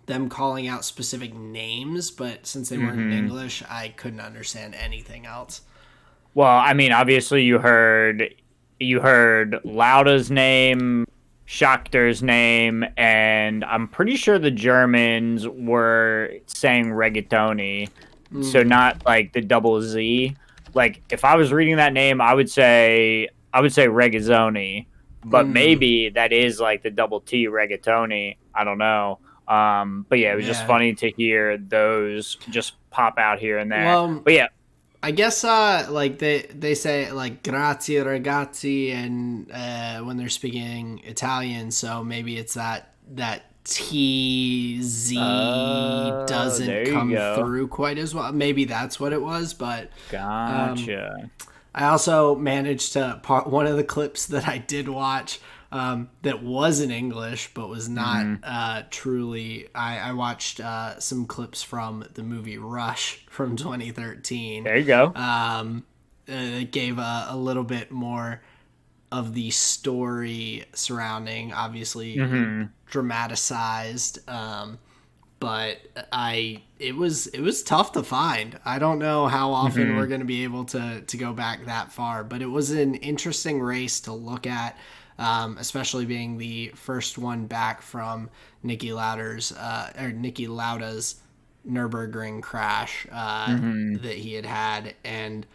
them calling out specific names, but since they weren't in English, I couldn't understand anything else. Well, I mean, obviously you heard Lauda's name, Schachter's name, and I'm pretty sure the Germans were saying Regatoni, so not like the double Z. Like if I was reading that name, I would say Regazzoni. But maybe that is like the double T Regatoni. I don't know. But yeah, it was just funny to hear those just pop out here and there. Well, but yeah, I guess like they say like grazie ragazzi, and when they're speaking Italian, so maybe it's that TZ doesn't come through quite as well. Maybe that's what it was, but gotcha. I also managed to one of the clips that I did watch that was in English but was not truly. I watched some clips from the movie Rush from 2013. There you go. It gave a little bit more of the story surrounding, obviously dramatized. But it was tough to find. I don't know how often we're going to be able to go back that far, but it was an interesting race to look at, especially being the first one back from Niki Lauda's Nürburgring crash that he had and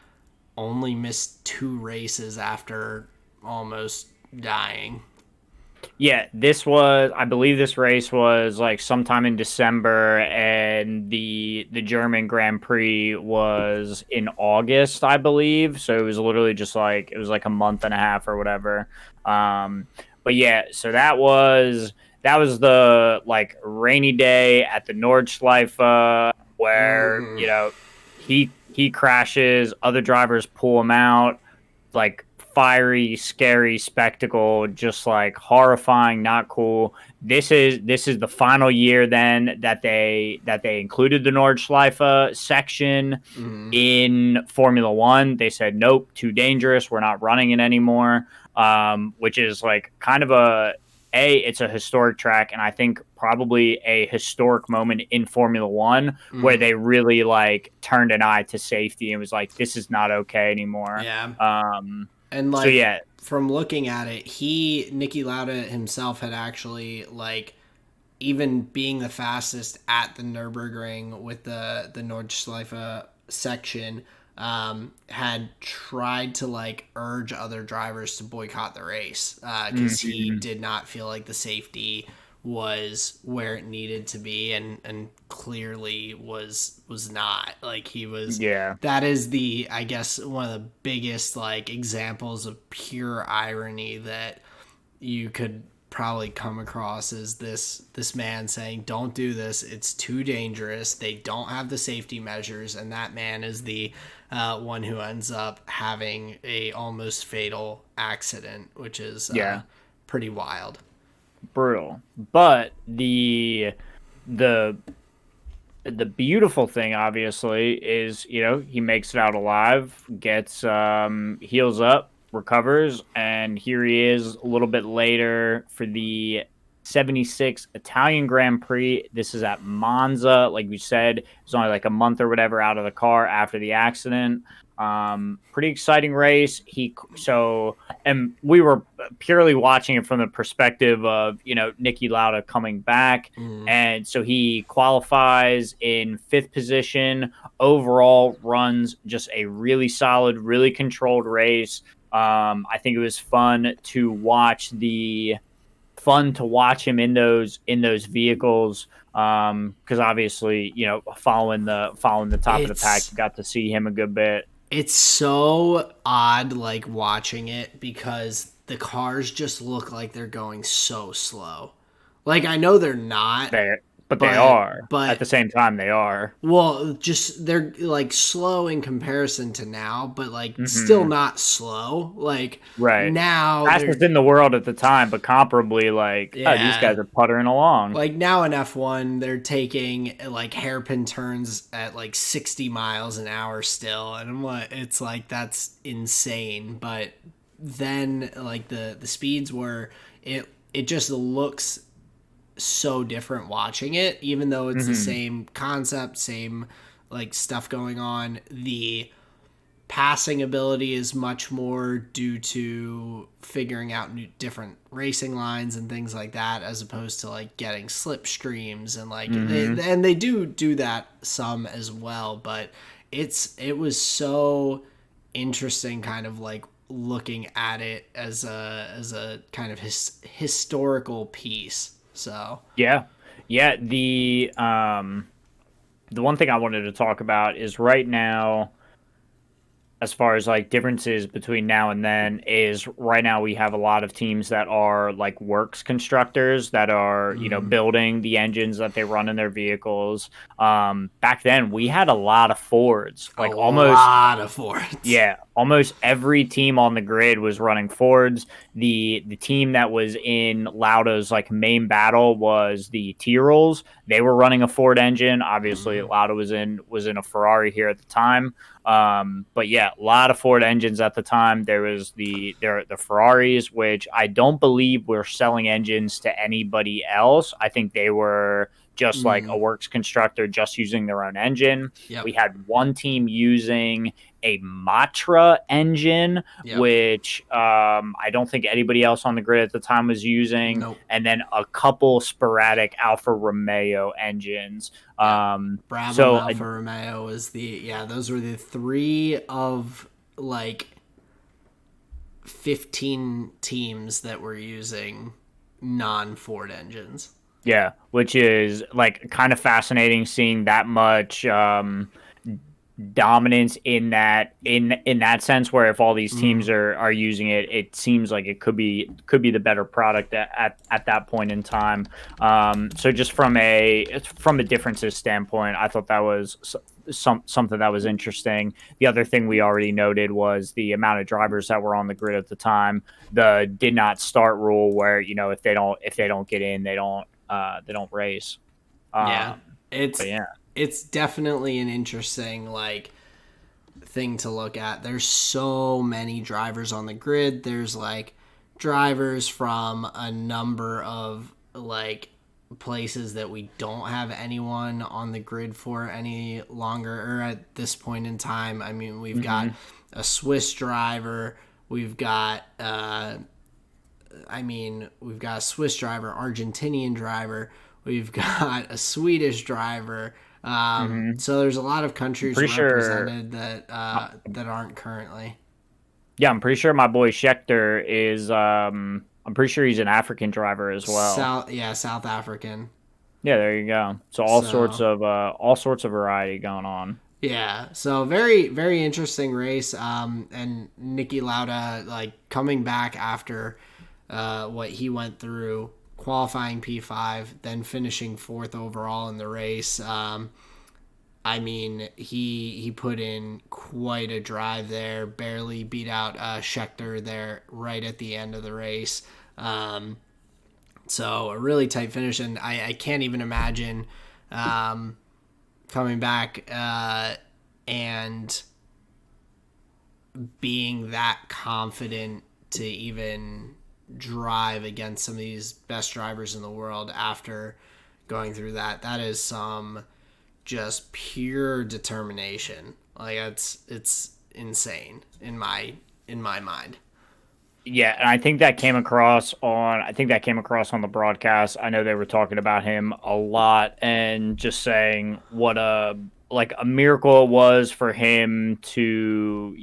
only missed 2 races after almost dying. Yeah, I believe this race was like sometime in December, and the German Grand Prix was in August, I believe. So it was literally just like, it was like a month and a half or whatever. But yeah, so that was the like rainy day at the Nordschleife where, you know, he crashes, other drivers pull him out, like fiery, scary spectacle, just like horrifying, not cool. This is the final year then that they included the Nordschleife section in Formula One. They said nope, too dangerous, we're not running it anymore. Which is like kind of it's a historic track, and I think probably a historic moment in Formula One where they really like turned an eye to safety and was like, this is not okay anymore. Yeah. And like, so yeah, from looking at it, Niki Lauda himself had actually, like, even being the fastest at the Nürburgring with the Nordschleife section, had tried to like urge other drivers to boycott the race because he did not feel like the safety was where it needed to be, and clearly was not. Like he was. Yeah. That is the, I guess, one of the biggest like examples of pure irony that you could probably come across, is this man saying, don't do this, it's too dangerous, they don't have the safety measures, and that man is the one who ends up having a almost fatal accident, which is pretty wild. Brutal. But the beautiful thing, obviously, is, you know, he makes it out alive, gets heals up, recovers, and here he is a little bit later for the 76 Italian Grand Prix. This is at Monza. Like we said, it's only like a month or whatever out of the car after the accident. Pretty exciting race. And we were purely watching it from the perspective of, you know, Nicky Lauda coming back. And so he qualifies in 5th position, overall runs just a really solid, really controlled race. I think it was fun to watch him in those vehicles. Because obviously, you know, following the top of the pack, you got to see him a good bit. It's so odd, like, watching it, because the cars just look like they're going so slow. Like, I know they're not. But they are. But at the same time, they are. Well, just they're like slow in comparison to now, but like still not slow. Like now, fastest in the world at the time, but comparably, like these guys are puttering along. Like now in F1, they're taking like hairpin turns at like 60 miles an hour still, and I'm like, it's like that's insane. But then like the speeds where it just looks so different watching it, even though it's the same concept, same like stuff going on. The passing ability is much more due to figuring out different racing lines and things like that, as opposed to like getting slipstreams and like they do that some as well. But it was so interesting, kind of like looking at it as a kind of historical piece. So yeah. The one thing I wanted to talk about is right now, as far as like differences between now and then, is right now we have a lot of teams that are like works constructors that are, you know, building the engines that they run in their vehicles. Back then we had a lot of Fords, like Yeah, almost every team on the grid was running Fords. The team that was in Lauda's like main battle was the Tyrrells. They were running a Ford engine. Obviously, Lauda was in a Ferrari here at the time. But yeah, a lot of Ford engines at the time. There was the Ferraris, which I don't believe were selling engines to anybody else. I think they were just like a works constructor, just using their own engine. Yep. We had one team using a Matra engine, which I don't think anybody else on the grid at the time was using. Nope. And then a couple sporadic Alfa Romeo engines. Bravo, Alfa Romeo was those were the 3 of like 15 teams that were using non-Ford engines. Yeah, which is like kind of fascinating, seeing that much dominance in that sense, where if all these teams are using it, it seems like it could be the better product at that point in time. So just from a differences standpoint, I thought that was something that was interesting. The other thing we already noted was the amount of drivers that were on the grid at the time. The did not start rule, where, you know, if they don't get in, they don't race. It's definitely an interesting like thing to look at. There's so many drivers on the grid. There's like drivers from a number of like places that we don't have anyone on the grid for any longer, or at this point in time. I mean, we've got a Swiss driver, we've got a Swiss driver, Argentinian driver, we've got a Swedish driver, So there's a lot of countries Pretty sure. represented that aren't currently. Yeah, I'm pretty sure my boy Schechter is. I'm pretty sure he's an African driver as well. South African. Yeah, there you go. So So all sorts of variety going on. yeah, so very very interesting race. And Nicky Lauda like coming back after what he went through, qualifying P5, then finishing fourth overall in the race. I mean, he put in quite a drive there, barely beat out Schechter there right at the end of the race. So a really tight finish, and I can't even imagine coming back and being that confident to even drive against some of these best drivers in the world after going through that. That is some just pure determination. Like it's insane in my mind. Yeah, and I think that came across on the broadcast. I know they were talking about him a lot and just saying what a miracle it was for him to,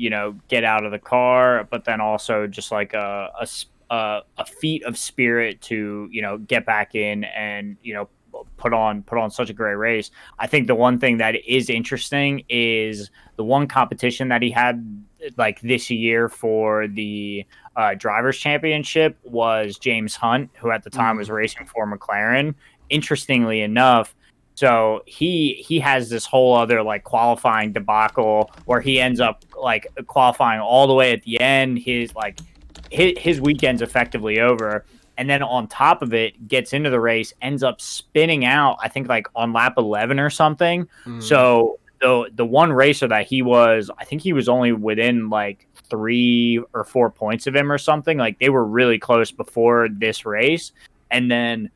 get out of the car, but then also just like a feat of spirit to, get back in and, put on such a great race. I think the one thing that is interesting is the one competition that he had like this year for the drivers championship was James Hunt, who at the time was racing for McLaren. Interestingly enough, so he has this whole other like qualifying debacle where he ends up like qualifying all the way at the end. His weekend's effectively over. And then on top of it, gets into the race, ends up spinning out, I think like on lap 11 or something. So the one racer that I think he was only within like 3 or 4 points of him or something. Like they were really close before this race. And then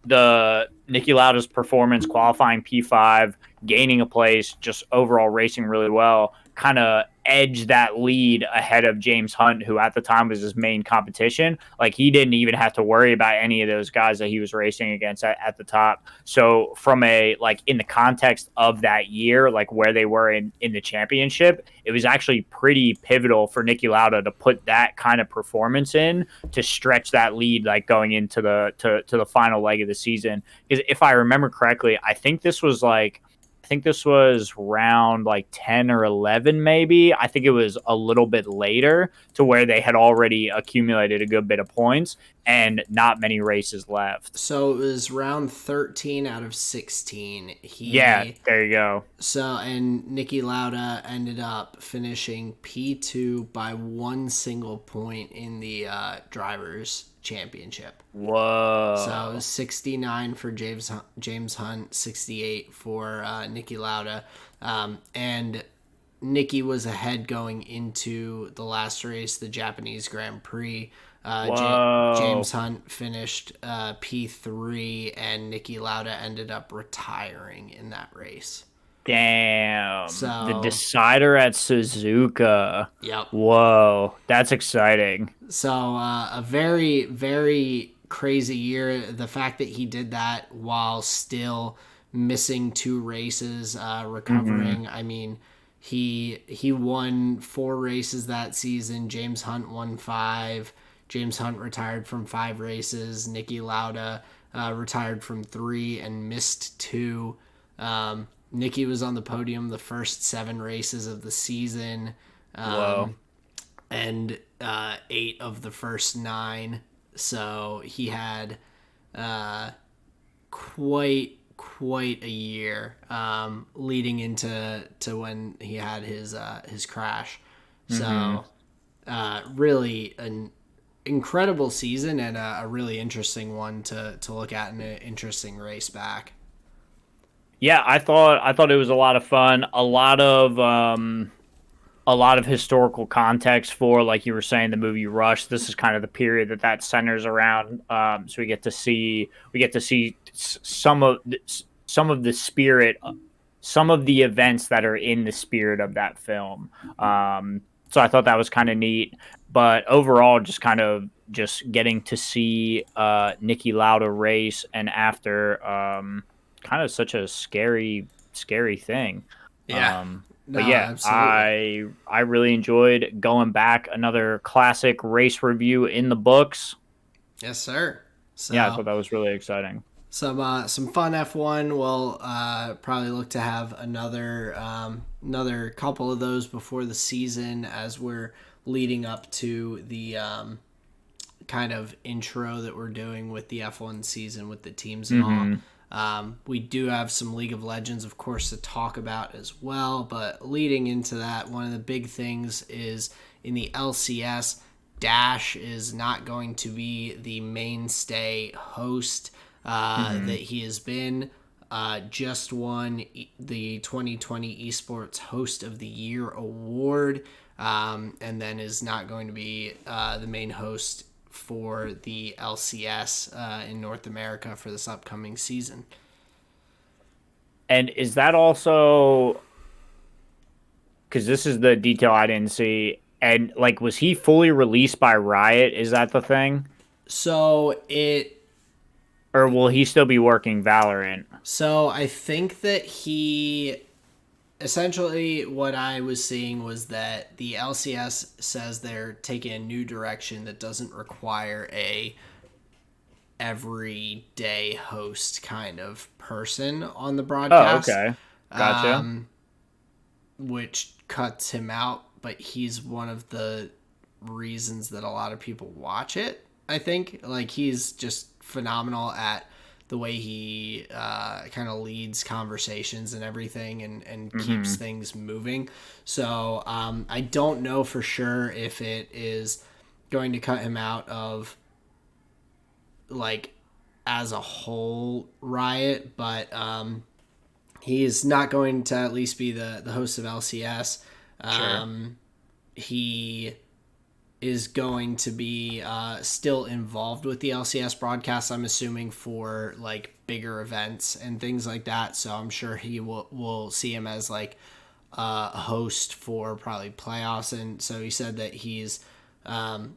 the Nicky Lauda's performance, qualifying P5, gaining a place, just overall racing really well, kind of edge that lead ahead of James Hunt, who at the time was his main competition. Like he didn't even have to worry about any of those guys that he was racing against at the top. So from in the context of that year, like where they were in the championship, it was actually pretty pivotal for Nicky Lauda to put that kind of performance in to stretch that lead, like going into to the final leg of the season. Because if I remember correctly, I think this was round like 10 or 11, maybe. I think it was a little bit later to where they had already accumulated a good bit of points and not many races left. So it was round 13 out of 16. Yeah, there you go. And Nicky Lauda ended up finishing P2 by one single point in the Drivers' Championship. Whoa. So it was 69 for James Hunt, 68 for Nicky Lauda. And Nicky was ahead going into the last race, the Japanese Grand Prix. James Hunt finished P3, and Nicky Lauda ended up retiring in that race. Damn. So, the decider at Suzuka. Yep. Whoa, that's exciting. So a very, very crazy year. The fact that he did that while still missing 2 races, recovering. I mean, he won 4 races that season. James Hunt won 5. James Hunt retired from 5 races. Nicky Lauda retired from 3 and missed 2. Nicky was on the podium the first 7 races of the season. Whoa. And 8 of the first 9. So he had quite a year leading into when he had his crash. So really an incredible season and a really interesting one to look at and an interesting race back. Yeah, I thought it was a lot of fun. A lot of historical context for, like you were saying, the movie Rush. This is kind of the period that centers around. So we get to see some of the spirit, some of the events that are in the spirit of that film. So I thought that was kind of neat. But overall, just getting to see Nicky Lauda race, and after kind of such a scary scary thing. Yeah. But No, yeah, absolutely. I really enjoyed going back. Another classic race review in the books. Yes, sir. Yeah, I So thought that was really exciting. some fun F1. We'll probably look to have another couple of those before the season as we're leading up to the kind of intro that we're doing with the F1 season with the teams and all. Mm-hmm. We do have some League of Legends, of course, to talk about as well. But leading into that, one of the big things is in the LCS, Dash is not going to be the mainstay host that he has been. Just won the 2020 Esports Host of the Year award, and then is not going to be the main host for the LCS in North America for this upcoming season. And is that also because this is the detail I didn't see? And like, was he fully released by Riot? Is that the thing? So Or will he still be working Valorant? I think that he essentially what I was seeing was that the LCS says they're taking a new direction that doesn't require a everyday host kind of person on the Oh, broadcast. okay. Gotcha. Which cuts him out, but he's one of the reasons that a lot of people watch it. I think like he's just phenomenal at the way he kind of leads conversations and everything and keeps things moving. So I don't know for sure if it is going to cut him out of like as a whole Riot, but he's not going to at least be the host of LCS. Sure. He is going to be still involved with the LCS broadcast, I'm assuming, for like bigger events and things like that. So I'm sure he will see him as like a host for probably playoffs. And so he said that he's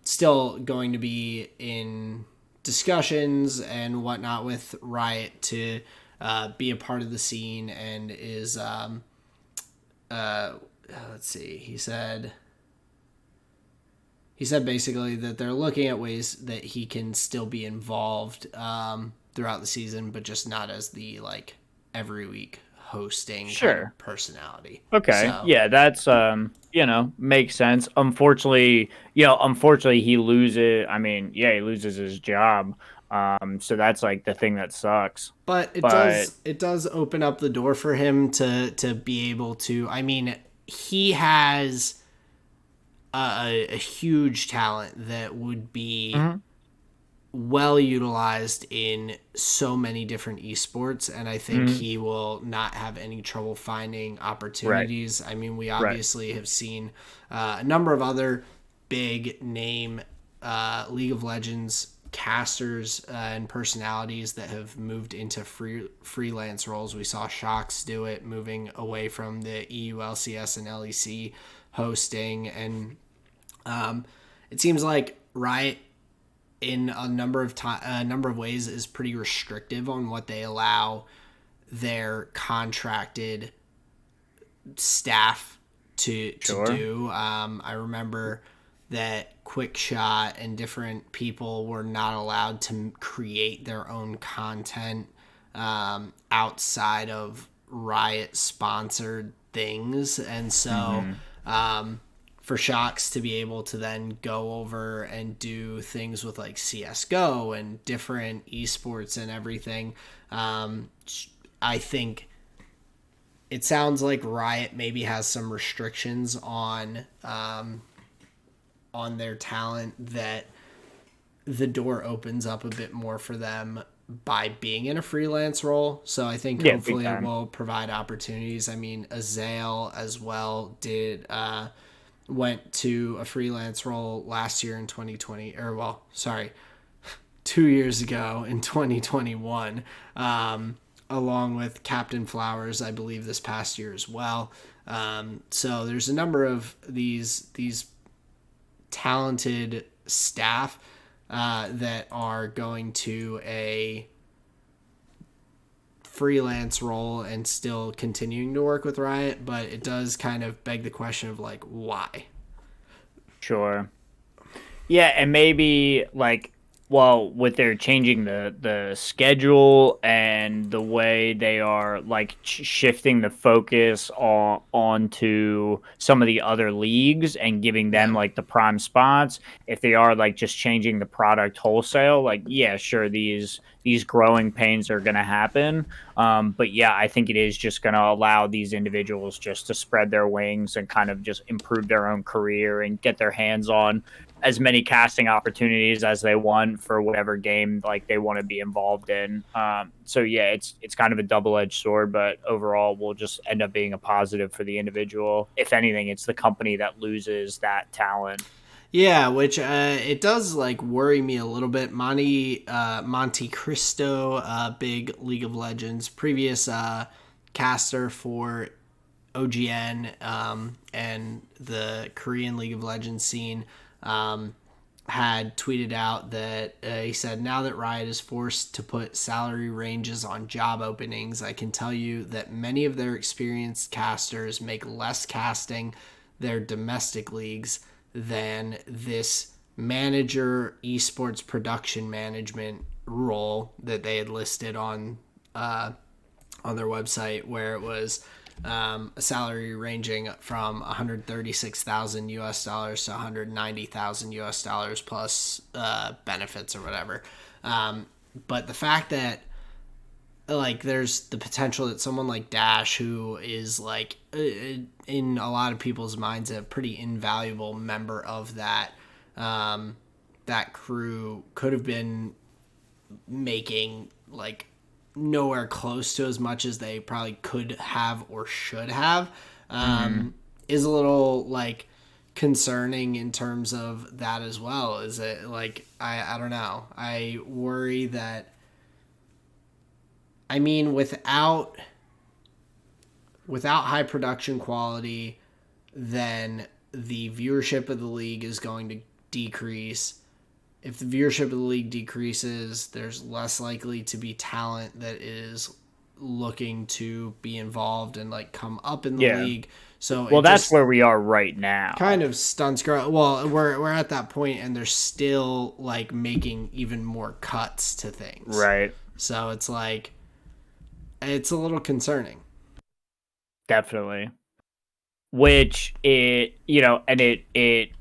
still going to be in discussions and whatnot with Riot to be a part of the scene and is let's see, he said basically that they're looking at ways that he can still be involved throughout the season, but just not as the like every week hosting kind of personality. Okay. So Yeah, that's makes sense. Unfortunately, he loses. I mean, yeah, he loses his job. So that's like the thing that sucks. but it does open up the door for him to be able to, I mean, he has a huge talent that would be well utilized in so many different esports, and I think he will not have any trouble finding opportunities. I mean, we obviously have seen a number of other big name League of Legends casters and personalities that have moved into freelance roles. We saw Shox do it, moving away from the EU LCS and LEC hosting, and it seems like Riot in a number of ways is pretty restrictive on what they allow their contracted staff to do. I remember that Quickshot and different people were not allowed to create their own content outside of Riot sponsored things, and so for Shox to be able to then go over and do things with like CSGO and different esports and everything, I think it sounds like Riot maybe has some restrictions on their talent that the door opens up a bit more for them by being in a freelance role. So I think hopefully it will provide opportunities. I mean, Azael as well went to a freelance role last year in 2020, or well, sorry, 2 years ago in 2021, along with Captain Flowers, I believe this past year as well. So there's a number of these talented staff that are going to a freelance role and still continuing to work with Riot, but it does kind of beg the question of like, why? Sure. Yeah, and maybe like, well, with their changing the schedule and the way they are like shifting the focus onto some of the other leagues and giving them like the prime spots, if they are like just changing the product wholesale, like yeah, sure, these growing pains are going to happen. But yeah, I think it is just going to allow these individuals just to spread their wings and kind of just improve their own career and get their hands on as many casting opportunities as they want for whatever game like they want to be involved in. So yeah, it's kind of a double-edged sword, but overall will just end up being a positive for the individual. If anything, it's the company that loses that talent. Yeah, which it does like worry me a little bit. Monte Cristo, big League of Legends, previous caster for OGN and the Korean League of Legends scene, had tweeted out that he said, now that Riot is forced to put salary ranges on job openings, I can tell you that many of their experienced casters make less casting their domestic leagues than this manager esports production management role that they had listed on their website, where it was a salary ranging from 136,000 US dollars to 190,000 US dollars plus benefits or whatever. But the fact that like there's the potential that someone like Dash, who is like in a lot of people's minds a pretty invaluable member of that that crew, could have been making like nowhere close to as much as they probably could have or should have, is a little like concerning in terms of that as well. Is it like, I don't know. I worry that, I mean, without high production quality, then the viewership of the league is going to decrease. If the viewership of the league decreases, there's less likely to be talent that is looking to be involved and like come up in the league. So well, that's where we are right now. Kind of stunts growth. Well, we're at that point, and they're still like making even more cuts to things. Right. So it's like, it's a little concerning. Definitely. Which it, and it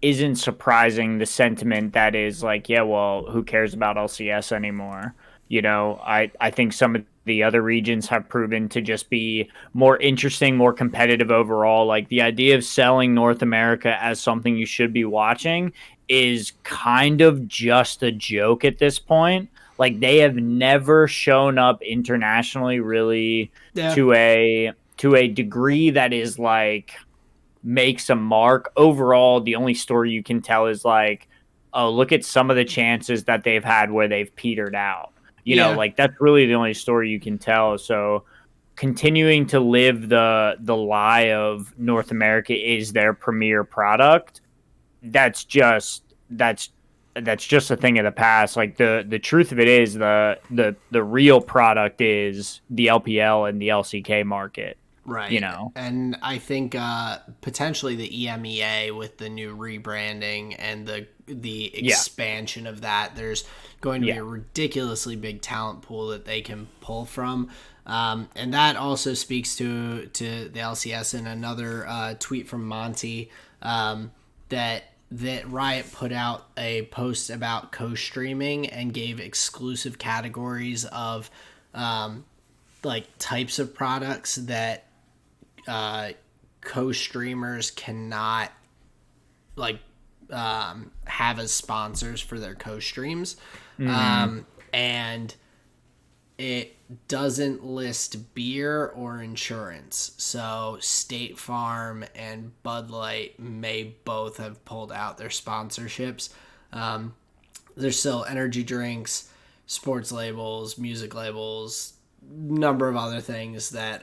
isn't surprising, the sentiment that is like, yeah, well, who cares about LCS anymore? I think some of the other regions have proven to just be more interesting, more competitive overall. Like the idea of selling North America as something you should be watching is kind of just a joke at this point. Like they have never shown up internationally really to a degree that is like makes a mark. Overall, the only story you can tell is like, oh, look at some of the chances that they've had where they've petered out. You know, like that's really the only story you can tell. So continuing to live the lie of North America is their premier product, that's just a thing of the past. Like the truth of it is the real product is the LPL and the LCK market. Right. And I think potentially the EMEA with the new rebranding and the expansion of that, there's going to be a ridiculously big talent pool that they can pull from. And that also speaks to the LCS. And another tweet from Monty that Riot put out a post about co-streaming and gave exclusive categories of like types of products that co-streamers cannot like have as sponsors for their co-streams. And it doesn't list beer or insurance. So State Farm and Bud Light may both have pulled out their sponsorships. There's still energy drinks, sports labels, music labels, number of other things that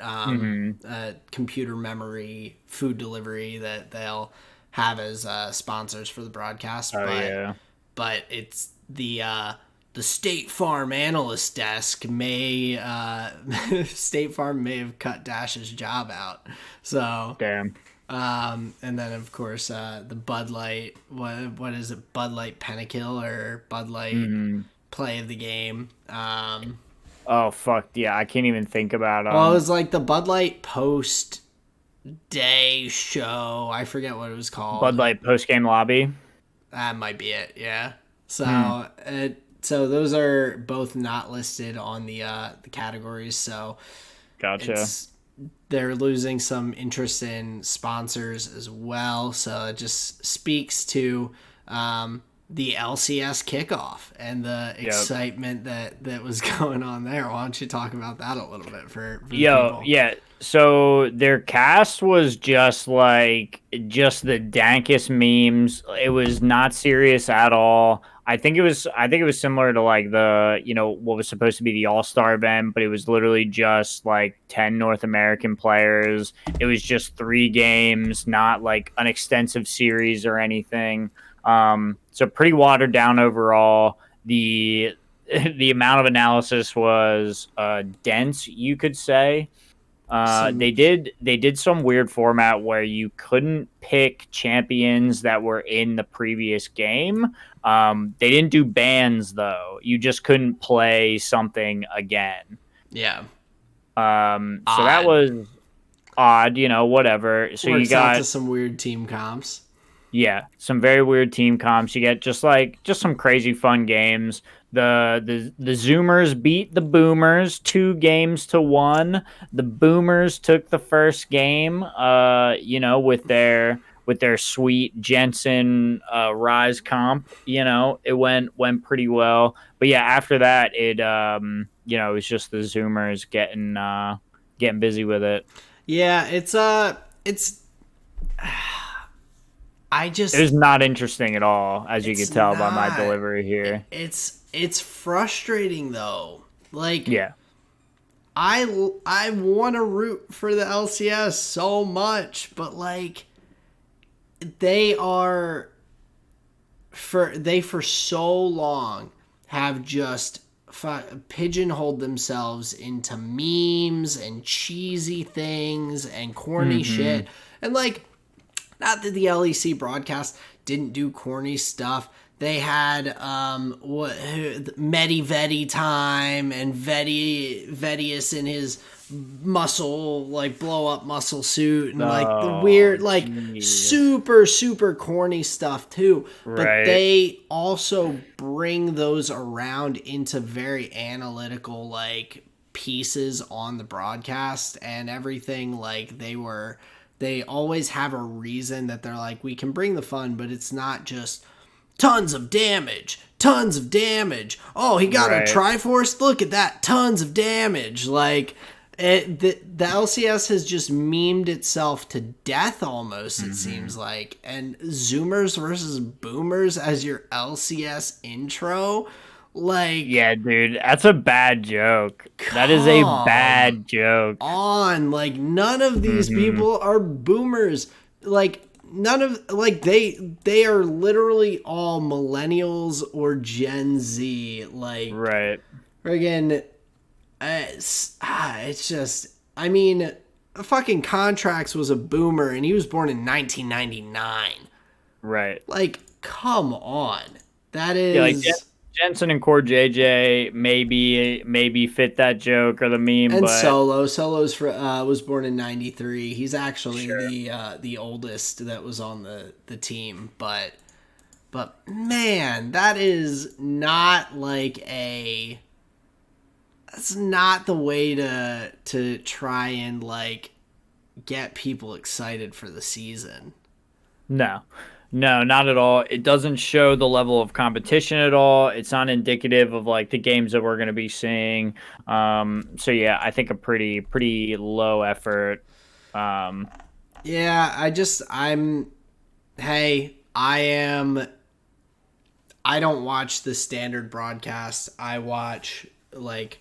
computer memory, food delivery that they'll have as sponsors for the broadcast. But it's the the State Farm analyst desk may State Farm may have cut Dash's job out. So Damn. and then of course the Bud Light, what is it, Bud Light Pentakill or Bud Light play of the game. Oh fuck yeah! I can't even think about. Well, it was like the Bud Light post day show. I forget what it was called. Bud Light post game lobby. That might be it. Yeah. So so those are both not listed on the categories. So Gotcha. They're losing some interest in sponsors as well. So it just speaks to the LCS kickoff and the excitement that was going on there. Why don't you talk about that a little bit for people? Yeah. So their cast was just the dankest memes. It was not serious at all. I think it was similar to like the, what was supposed to be the All-Star event, but it was literally just like 10 North American players. It was just 3 games, not like an extensive series or anything. So pretty watered down overall. The amount of analysis was dense, you could say. They did some weird format where you couldn't pick champions that were in the previous game. They didn't do bans though. You just couldn't play something again. Yeah. So that was odd, whatever. So Works you got out to some weird team comps. Yeah, some very weird team comps. You get just some crazy fun games. The Zoomers beat the Boomers 2-1. The Boomers took the first game, with their sweet Jensen Rise comp. It went pretty well. But yeah, after that it it was just the Zoomers getting busy with it. Yeah, it's it was not interesting at all, as you could tell by my delivery here. It's frustrating though. Like, yeah, I want to root for the LCS so much, but like they for so long have just pigeonholed themselves into memes and cheesy things and corny shit. And like, not that the LEC broadcast didn't do corny stuff. They had Medi time and Vedius in his muscle, like blow up muscle suit and like the weird, like super corny stuff too. Right. But they also bring those around into very analytical like pieces on the broadcast and everything. Like they always have a reason that they're like, we can bring the fun, but it's not just tons of damage. Oh, he got a Triforce. Look at that. Tons of damage. Like, the LCS has just memed itself to death almost, it seems like. And Zoomers versus Boomers as your LCS intro. Like, yeah, dude, that's a bad joke. That is a bad joke. Like, none of these people are boomers. Like, none of, like, they are literally all millennials or Gen Z. Like, right. Friggin', it's just, I mean, fucking Contracts was a boomer and he was born in 1999. Right. Like, come on. That is... Yeah, like, Jensen and Core JJ maybe fit that joke or the meme, and but Solo's was born in 93. He's actually the oldest that was on the team, but man, that is not like that's not the way to try and like get people excited for the season. No, not at all. It doesn't show the level of competition at all. It's not indicative of like the games that we're going to be seeing. So yeah, I think a pretty low effort. Yeah, I don't watch the standard broadcast. I watch like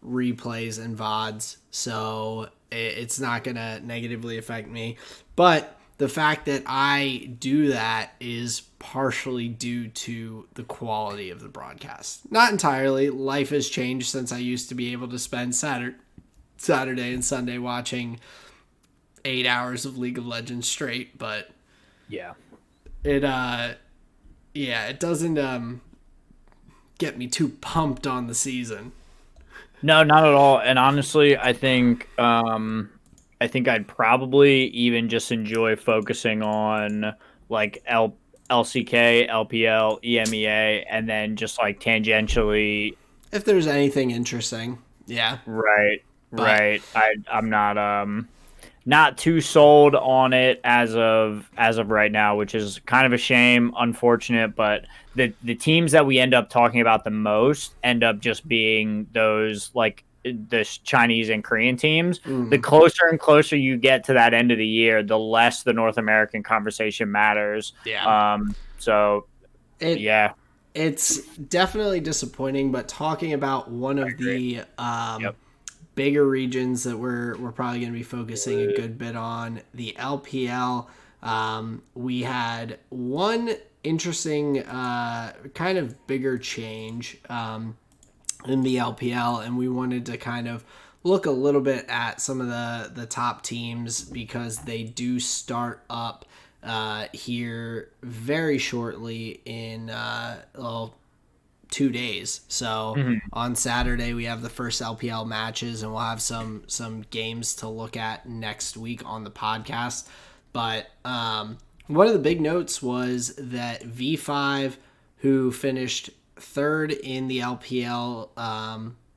replays and VODs, so it's not going to negatively affect me. But the fact that I do that is partially due to the quality of the broadcast. Not entirely. Life has changed since I used to be able to spend Saturday and Sunday watching 8 hours of League of Legends straight, but Yeah. it doesn't get me too pumped on the season. No, not at all. And honestly, I think I'd probably even just enjoy focusing on like LCK, LPL, EMEA, and then just like tangentially. If there's anything interesting, yeah. Right, But right. I'm not too sold on it as of right now, which is kind of a shame, unfortunate. But the teams that we end up talking about the most end up just being those like the Chinese and Korean teams. The closer and closer you get to that end of the year, the less the North American conversation matters. yeah, So it yeah, it's definitely disappointing. But talking about one of the Yep. bigger regions that we're probably going to be focusing a good bit on, the LPL. We had one interesting kind of bigger change in the LPL, and we wanted to kind of look a little bit at some of the top teams because they do start up here very shortly in 2 days. So on Saturday we have the first LPL matches, and we'll have some games to look at next week on the podcast. But one of the big notes was that V5, who finished third in the LPL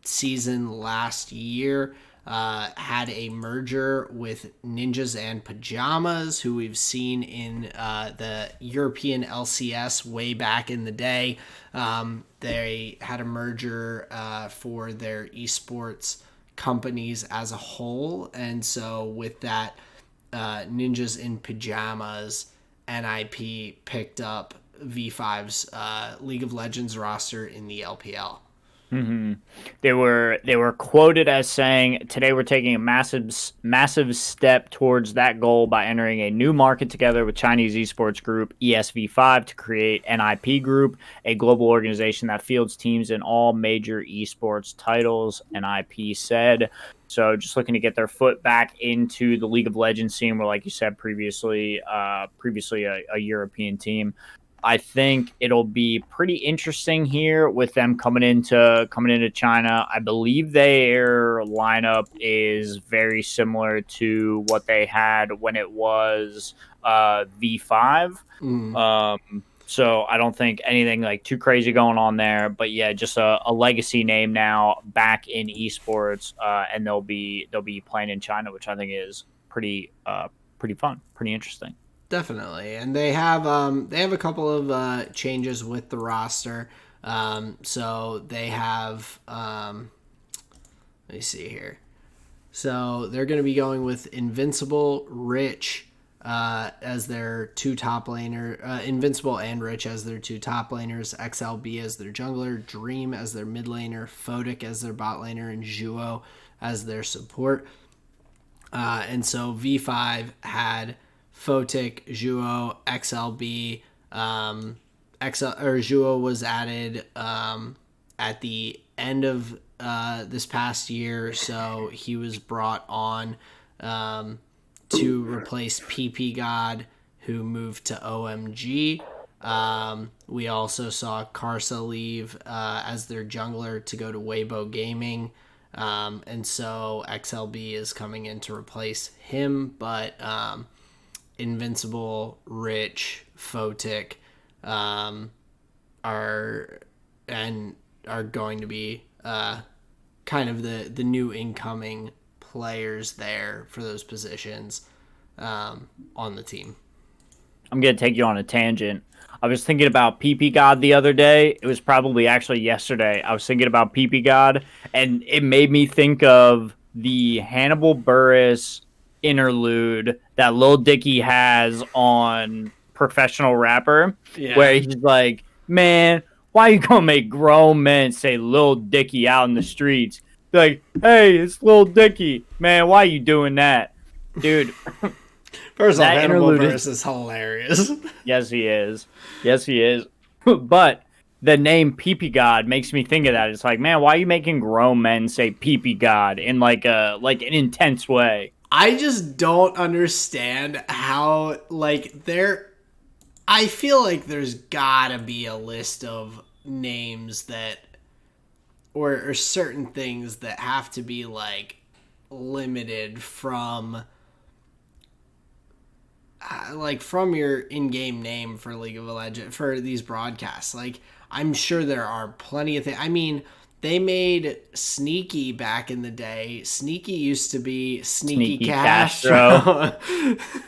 season last year, had a merger with Ninjas and Pajamas, who we've seen in the European LCS way back in the day. They had a merger for their esports companies as a whole. And so with that, Ninjas in Pajamas, NIP picked up V5's League of Legends roster in the LPL. They were quoted as saying, "Today we're taking a massive step towards that goal by entering a new market together with Chinese esports group ESV5 to create NIP Group, a global organization that fields teams in all major esports titles," NIP said. So just looking to get their foot back into the League of Legends scene, where, like you said previously, a European team. I think it'll be pretty interesting here with them coming into China. I believe their lineup is very similar to what they had when it was V5. So I don't think anything like too crazy going on there. But yeah, just a legacy name now back in esports, and they'll be playing in China, which I think is pretty fun, pretty interesting. Definitely, and they have a couple of changes with the roster. So they have let me see here. So they're going to be going with Invincible, Rich as their two top laner, Invincible and Rich as their two top laners, XLB as their jungler, Dream as their mid laner, Photic as their bot laner, and Juo as their support. And so V5 had Photic, Juo, XLB. Juo was added at the end of this past year, so he was brought on to replace PP God, who moved to OMG. We also saw Karsa leave as their jungler to go to Weibo Gaming. And so XLB is coming in to replace him, but Invincible, Rich, Photic are going to be kind of the new incoming players there for those positions on the team. I'm going to take you on a tangent. I was thinking about PP God the other day. It was probably actually yesterday. I was thinking about PP God, and it made me think of the Hannibal Buress interlude that Lil Dicky has on Professional Rapper, where he's like, "Man, why you gonna make grown men say Lil Dicky out in the streets?" Be like, "Hey, it's Lil Dicky, man. Why you doing that, dude?" First off, That Hannibal interlude Buress is hilarious. Yes, he is. Yes, he is. But the name Pee God makes me think of that. It's like, man, why are you making grown men say Pee God in like an intense way? I just don't understand how, like, I feel like there's gotta be a list of names that, or certain things that have to be, like, limited from, from your in-game name for League of Legends, for these broadcasts. Like, I'm sure there are plenty of things. I mean, they made Sneaky back in the day. Sneaky used to be Sneaky Castro.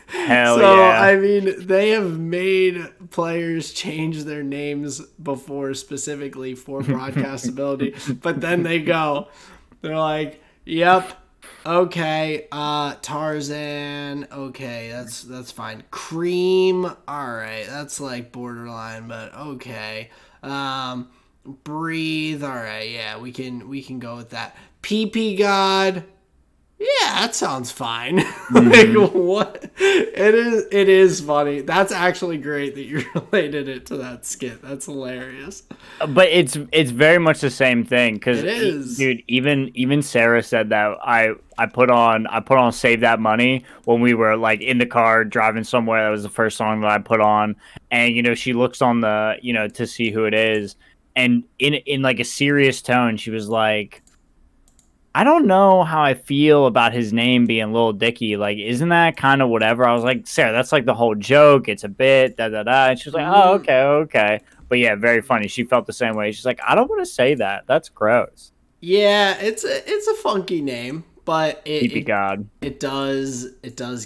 Hell So, yeah. I mean, they have made players change their names before specifically for broadcastability. But then they're like, yep, okay, Tarzan, okay, that's fine. Cream, all right, that's like borderline, but okay. Breathe, all right, yeah, we can go with that. PP God, yeah, that sounds fine. Like, what? It is funny. That's actually great that you related it to that skit. That's hilarious. But it's very much the same thing because, It is. dude, even Sarah said that I put on Save That Money when we were like in the car driving somewhere. That was the first song that I put on, and she looks on the to see who it is, and in like a serious tone, she was like, I don't know how I feel about his name being Lil Dicky. Like, isn't that kind of whatever? I was like, Sarah, that's like the whole joke. It's a bit, da da da. And she was like, oh, okay, okay. But yeah, very funny. She felt the same way. She's like, I don't want to say that. That's gross. Yeah, it's a funky name, but Keepy God. it does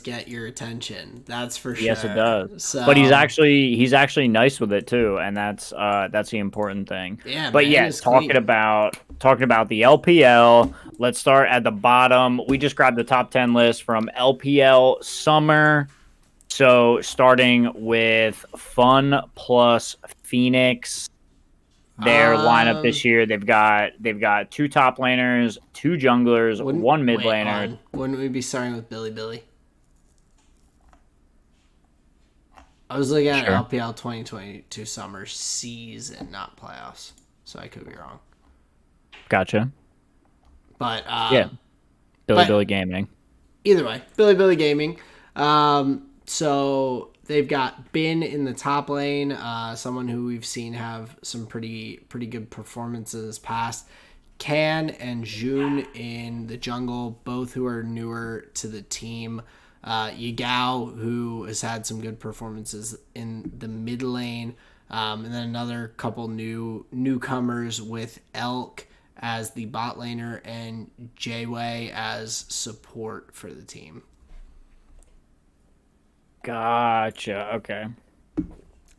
get your attention. That's for sure. Yes, it does. So, But he's actually nice with it too, and that's the important thing. yeah, But man, yeah, is talking clean. about the LPL. Let's start at the bottom. We just grabbed the top 10 list from LPL Summer. So starting with Fun plus Phoenix, their lineup this year, they've got 2 top laners, 2 junglers, 1 mid laner. Wouldn't we be starting with Billy Billy? I was looking at Sure. LPL 2022 summer season, not playoffs, so I could be wrong. Gotcha. But Yeah. Billy Gaming. Either way, Billy Gaming. So they've got Bin in the top lane, someone who we've seen have some pretty good performances past. Can and Jun in the jungle, both who are newer to the team. Yagao, who has had some good performances in the mid lane. And then another couple newcomers with Elk as the bot laner and Jayway as support for the team. Gotcha. Okay.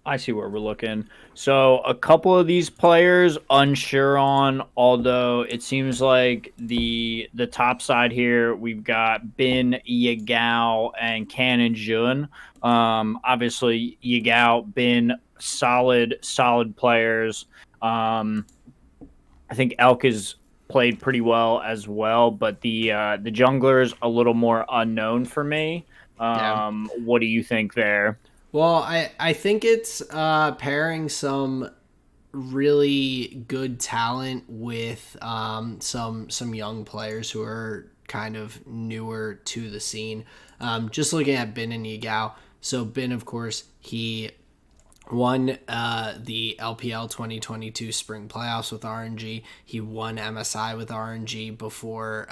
I see where we're looking. So a couple of these players unsure on, although it seems like the top side here we've got Bin, Yagao, and Can and Jun. Obviously Yagao, Bin, solid players. I think Elk has played pretty well as well, but the jungler's a little more unknown for me. What do you think there? Well, I think it's pairing some really good talent with some young players who are kind of newer to the scene. Just looking at Bin and Yagao. So Bin, of course, he won the LPL 2022 spring playoffs with RNG. He won MSI with RNG before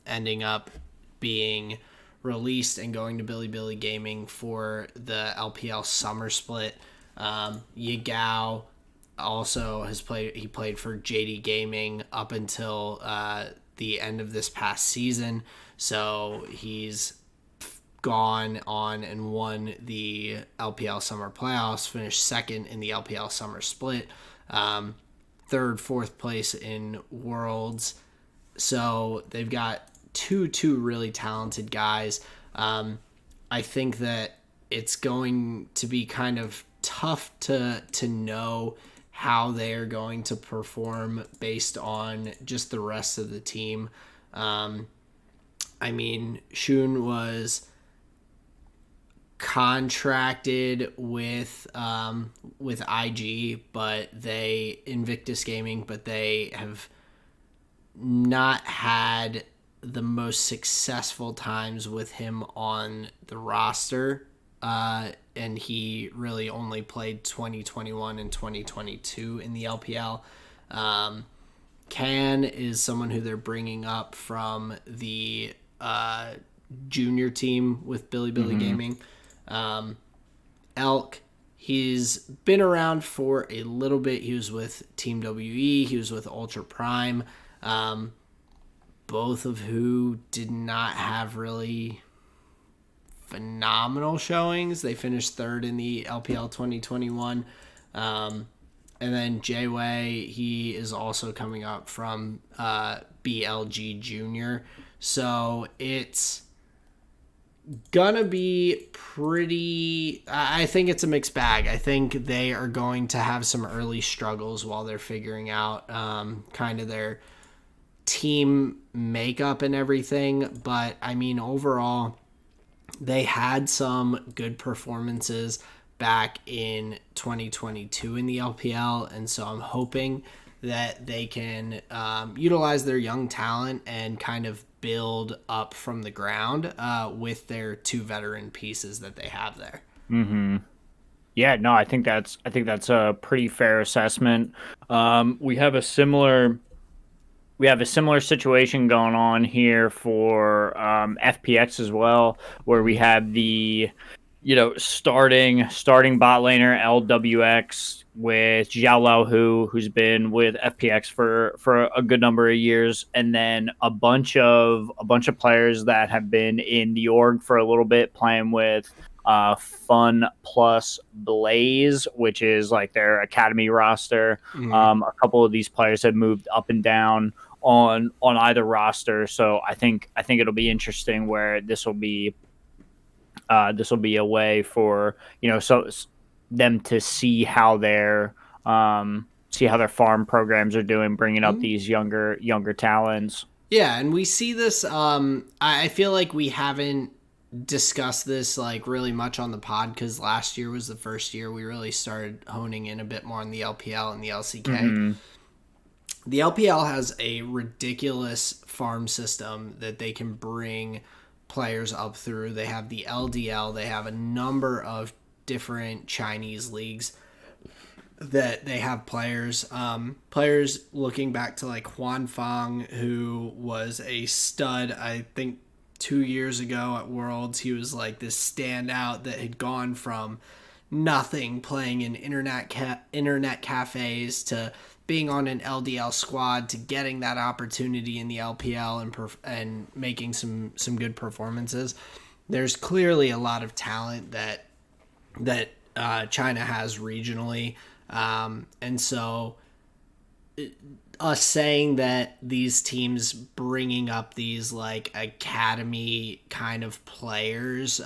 ending up being released and going to Billy Gaming for the LPL summer split. Yagao also has played for JD Gaming up until the end of this past season. So he's gone on and won the LPL summer playoffs, finished second in the LPL summer split, third, fourth place in Worlds. So they've got two really talented guys. I think that it's going to be kind of tough to know how they are going to perform based on just the rest of the team. I mean, Shun was contracted with IG, but they Invictus Gaming, but they have not had the most successful times with him on the roster. And he really only played 2021 and 2022 in the LPL. Can is someone who they're bringing up from the junior team with Billy Gaming. Elk, he's been around for a little bit. He was with Team WE. He was with Ultra Prime. Both of who did not have really phenomenal showings. They finished third in the LPL 2021. And then Jayway, he is also coming up from BLG Junior. So it's gonna be pretty... I think it's a mixed bag. I think they are going to have some early struggles while they're figuring out kind of their team makeup and everything. But, I mean, overall, they had some good performances back in 2022 in the LPL, and so I'm hoping that they can utilize their young talent and kind of build up from the ground with their two veteran pieces that they have there. Yeah, no, I think that's a pretty fair assessment. We have a similar situation going on here for FPX as well, where we have the starting bot laner LWX with Xiao Lao who's been with FPX for a good number of years, and then a bunch of players that have been in the org for a little bit playing with Fun Plus Blaze, which is like their academy roster. A couple of these players have moved up and down on either roster, so I think it'll be interesting where this will be a way for so them to see how their farm programs are doing, bringing up these younger talents. Yeah, and we see this. I feel like we haven't discussed this like really much on the pod because last year was the first year we really started honing in a bit more on the LPL and the LCK. The LPL has a ridiculous farm system that they can bring players up through. They have the LDL. They have a number of different Chinese leagues that they have players. Players looking back to like Huan Fang, who was a stud, I think 2 years ago at Worlds. He was like this standout that had gone from nothing, playing in internet cafes, to being on an LDL squad, to getting that opportunity in the LPL and making some good performances. There's clearly a lot of talent that China has regionally, and so us saying that these teams bringing up these like academy kind of players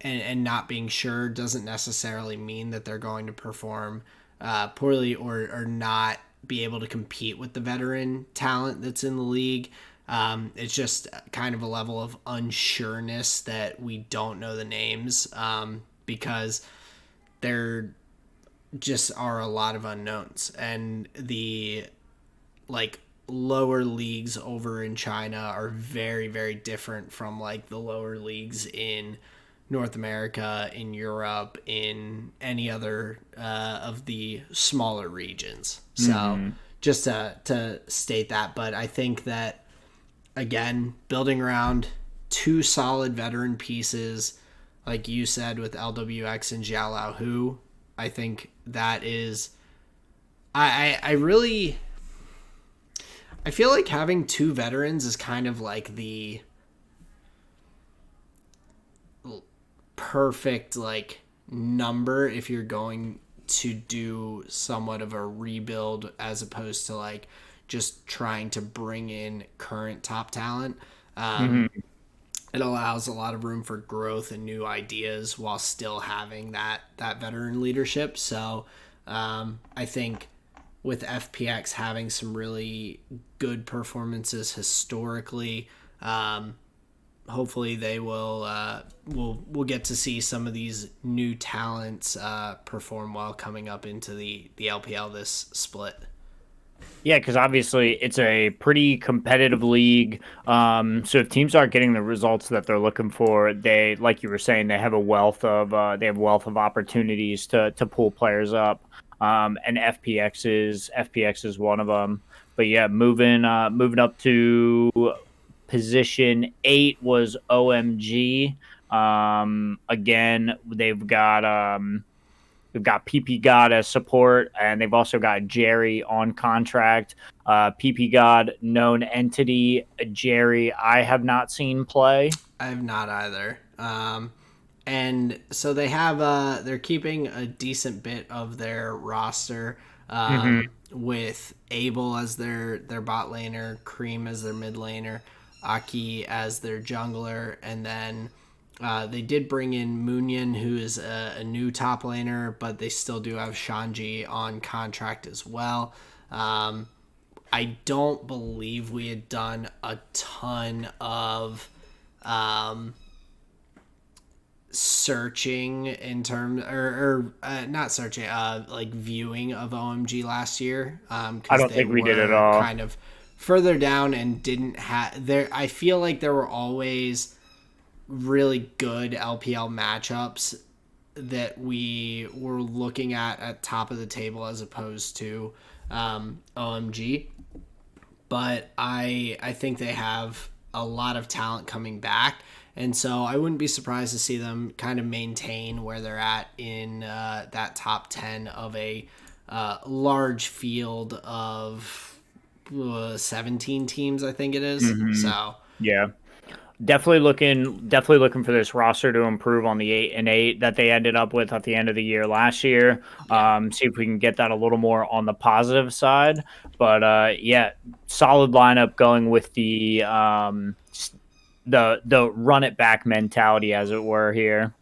and not being sure doesn't necessarily mean that they're going to perform poorly or not be able to compete with the veteran talent that's in the league. It's just kind of a level of unsureness that we don't know the names because there just are a lot of unknowns, and the like lower leagues over in China are very, very different from like the lower leagues in North America, in Europe, in any other of the smaller regions. So just to state that, but I think that, again, building around two solid veteran pieces, like you said, with LWX and Xiao Lao Hu, I think that is... I feel like having two veterans is kind of like the perfect like number if you're going to do somewhat of a rebuild as opposed to like just trying to bring in current top talent. It allows a lot of room for growth and new ideas while still having that veteran leadership. So I think with FPX having some really good performances historically, hopefully they will we'll get to see some of these new talents perform well coming up into the LPL this split. Yeah, because obviously it's a pretty competitive league. So if teams aren't getting the results that they're looking for, they, like you were saying, they have a wealth of opportunities to pull players up. And FPX is one of them. But yeah, moving up to position 8 was OMG. Again, we've got PP God as support, and they've also got Jerry on contract. PP God, known entity. Jerry, I have not seen play. I have not either. And so they have they're keeping a decent bit of their roster with Abel as their bot laner, Cream as their mid laner, Aki as their jungler, and then they did bring in Moonyan, who is a new top laner, but they still do have Shanji on contract as well. I don't believe we had done a ton of searching in terms or not searching like viewing of OMG last year I don't think we did at all. Kind of further down and didn't have there. I feel like there were always really good LPL matchups that we were looking at top of the table as opposed to OMG, but I think they have a lot of talent coming back. And so I wouldn't be surprised to see them kind of maintain where they're at in that top 10 of a large field of 17 teams, I think it is. So yeah, definitely looking for this roster to improve on the 8-8 that they ended up with at the end of the year last year. See if we can get that a little more on the positive side. But yeah, solid lineup going with the run it back mentality, as it were, here.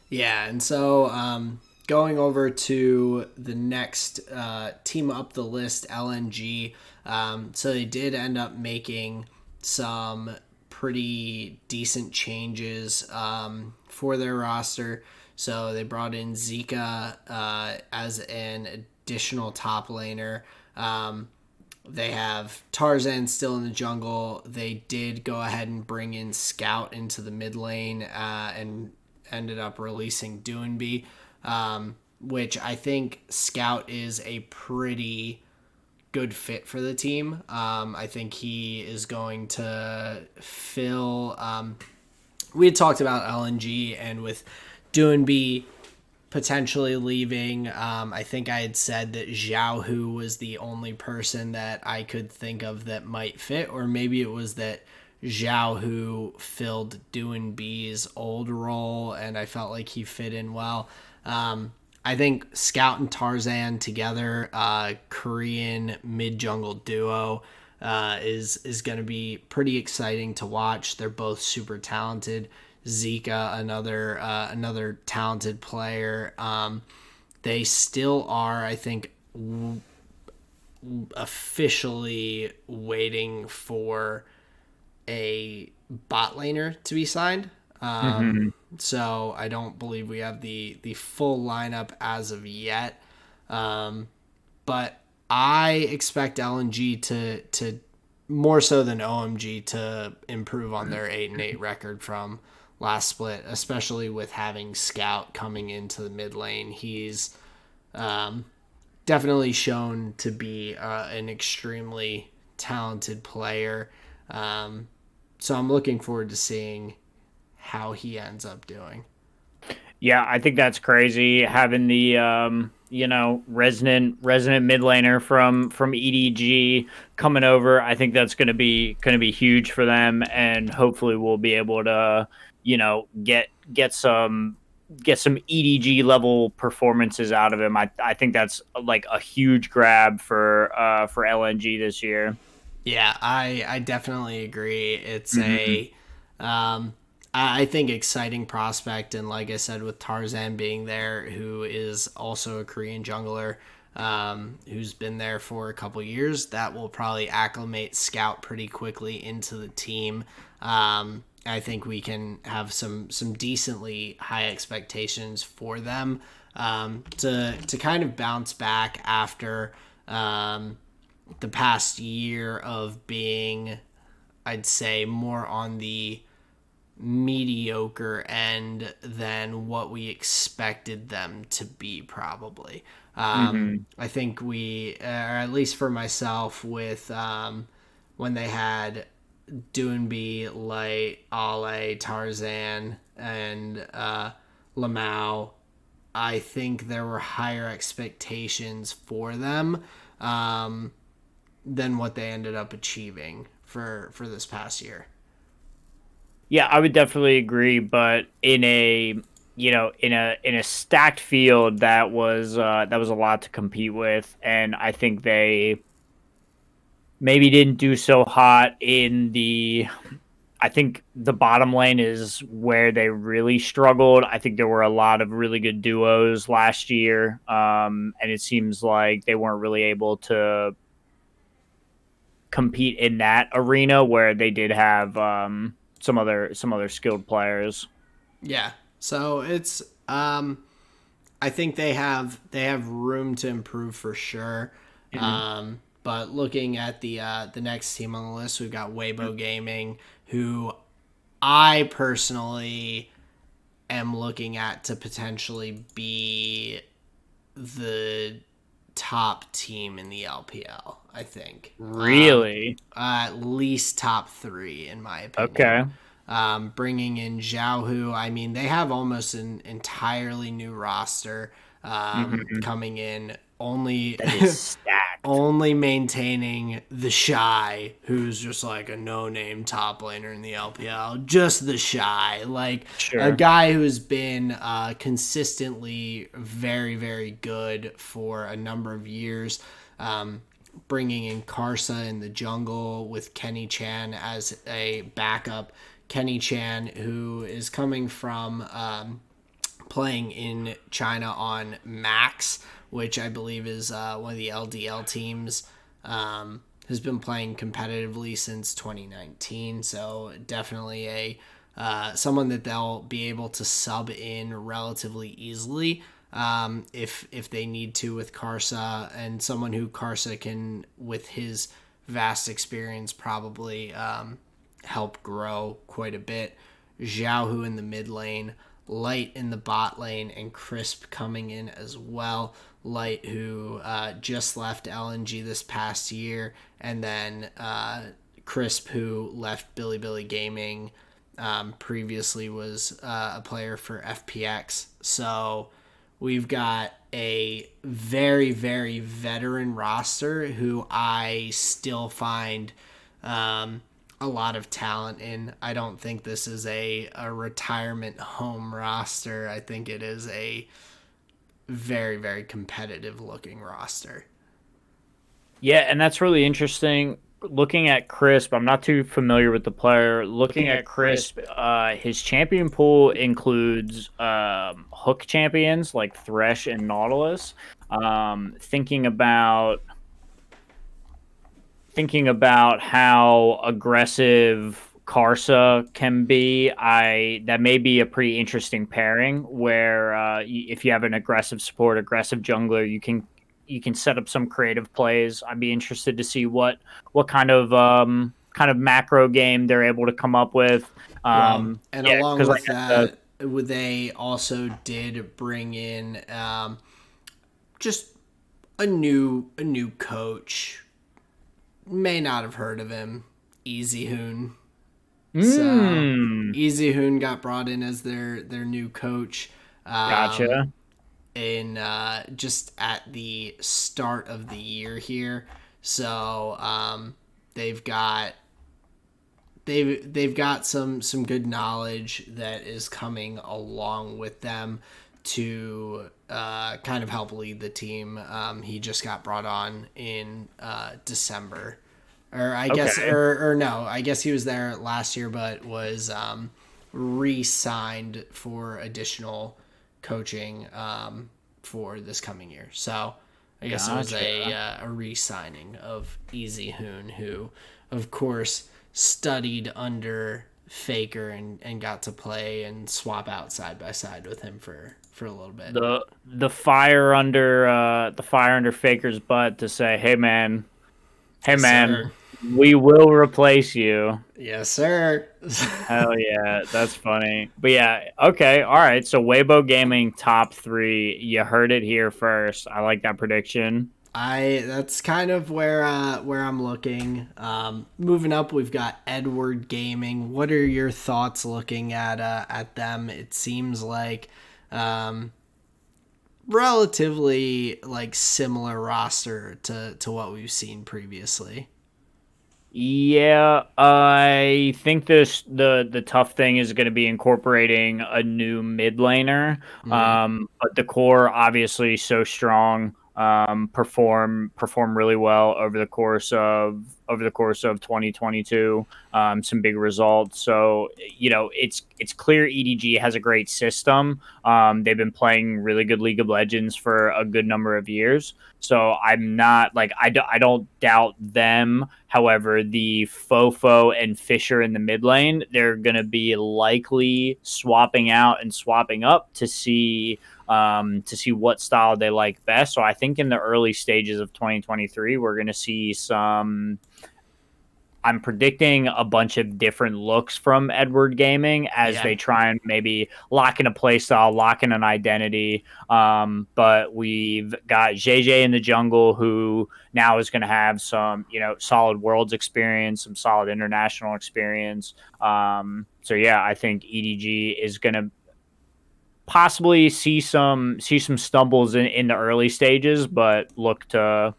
Yeah, and so going over to the next team up the list, LNG. So they did end up making some pretty decent changes for their roster. So they brought in Zika as an additional top laner. They have Tarzan still in the jungle. They did go ahead and bring in Scout into the mid lane and ended up releasing Doinby, which I think Scout is a pretty good fit for the team. I think he is going to fill... we had talked about LNG, and with Doinby potentially leaving, I think I had said that Zhao Hu was the only person that I could think of that might fit, or maybe it was that Zhao Hu filled Doinby's old role, and I felt like he fit in well. I think Scout and Tarzan together, Korean mid-jungle duo, is going to be pretty exciting to watch. They're both super talented. Zika, another talented player. They still are, I think, officially waiting for a bot laner to be signed. So I don't believe we have the full lineup as of yet. But I expect LNG to more so than OMG to improve on their 8-8 record from last split, especially with having Scout coming into the mid lane. He's definitely shown to be an extremely talented player. So I'm looking forward to seeing how he ends up doing. Yeah, I think that's crazy having the resident mid laner from EDG coming over. I think that's going to be huge for them, and hopefully we'll be able to get some EDG level performances out of him. I think that's like a huge grab for LNG this year. Yeah, I definitely agree. It's I think exciting prospect, and like I said, with Tarzan being there, who is also a Korean jungler, who's been there for a couple years, that will probably acclimate Scout pretty quickly into the team. I think we can have some decently high expectations for them to kind of bounce back after the past year of being, I'd say, more on the mediocre end than what we expected them to be, probably. I think we, or at least for myself, with when they had Doonby, Light, Ale, Tarzan, and Lamau, I think there were higher expectations for them than what they ended up achieving for this past year. Yeah, I would definitely agree, but in a in a stacked field that was a lot to compete with, and I think they maybe didn't do so hot in the. I think the bottom lane is where they really struggled. I think there were a lot of really good duos last year, and it seems like they weren't really able to compete in that arena where they did have some other skilled players. Yeah. So it's I think they have room to improve for sure. But looking at the next team on the list, we've got Weibo Gaming, who I personally am looking at to potentially be the top team in the LPL. I think Really? at least top three in my opinion. Okay. Bringing in Xiaohu. I mean, they have almost an entirely new roster coming in. Only That is stacked. only maintaining the Shy, who's just like a no-name top laner in the LPL. Just the Shy, like Sure. a guy who's been consistently very, very good for a number of years. Bringing in Karsa in the jungle with Kenny Chan as a backup. Kenny Chan, who is coming from playing in China on Max, which I believe is one of the LDL teams, has been playing competitively since 2019. So definitely a someone that they'll be able to sub in relatively easily if they need to with Karsa, and someone who Karsa can, with his vast experience, probably help grow quite a bit. Xiaohu in the mid lane, Light in the bot lane, and Crisp coming in as well. Light, who just left LNG this past year, and then Crisp, who left Billy Gaming previously, was a player for FPX. So we've got a very, very veteran roster who I still find a lot of talent in. I don't think this is a retirement home roster. I think it is a very, very competitive looking roster. Yeah, and that's really interesting. Looking at Crisp, I'm not too familiar with the player. Looking at Crisp, his champion pool includes hook champions like Thresh and Nautilus. Thinking about how aggressive Karsa can be, that may be a pretty interesting pairing where if you have an aggressive support, aggressive jungler, you can set up some creative plays. I'd be interested to see what kind of macro game they're able to come up with. And yeah, along 'cause with that, they also did bring in just a new coach. May not have heard of him, Easy Hoon. So Easy Hoon got brought in as their new coach. Gotcha. In just at the start of the year here. So they've got some good knowledge that is coming along with them to kind of help lead the team. He just got brought on in December, or I guess, or no, I guess he was there last year, but was re-signed for additional coaching for this coming year. So I guess it was a re-signing of Easy Hoon, who, of course, studied under Faker and got to play and swap out side by side with him for a little bit. The fire under Faker's butt to say, hey man, Yes, sir. we will replace you. Yes, sir. Hell yeah, that's funny. But yeah, okay, all right. So Weibo Gaming top 3. You heard it here first. I like that prediction. That's kind of where I'm looking. Moving up, we've got Edward Gaming. What are your thoughts looking at them? It seems like relatively like similar roster to what we've seen previously. Yeah, I think the tough thing is going to be incorporating a new mid laner. But the core obviously so strong. Perform really well over the course of 2022. Some big results. So it's clear EDG has a great system. They've been playing really good League of Legends for a good number of years. So I'm not like I don't doubt them. However, the Fofo and Fisher in the mid lane, they're going to be likely swapping out and swapping up to see what style they like best. So I think in the early stages of 2023, we're going to see some. I'm predicting a bunch of different looks from Edward Gaming as they try and maybe lock in a play style, lock in an identity. But we've got JJ in the jungle who now is going to have some, solid Worlds experience, some solid international experience. So yeah, I think EDG is going to possibly see some stumbles in the early stages, but look to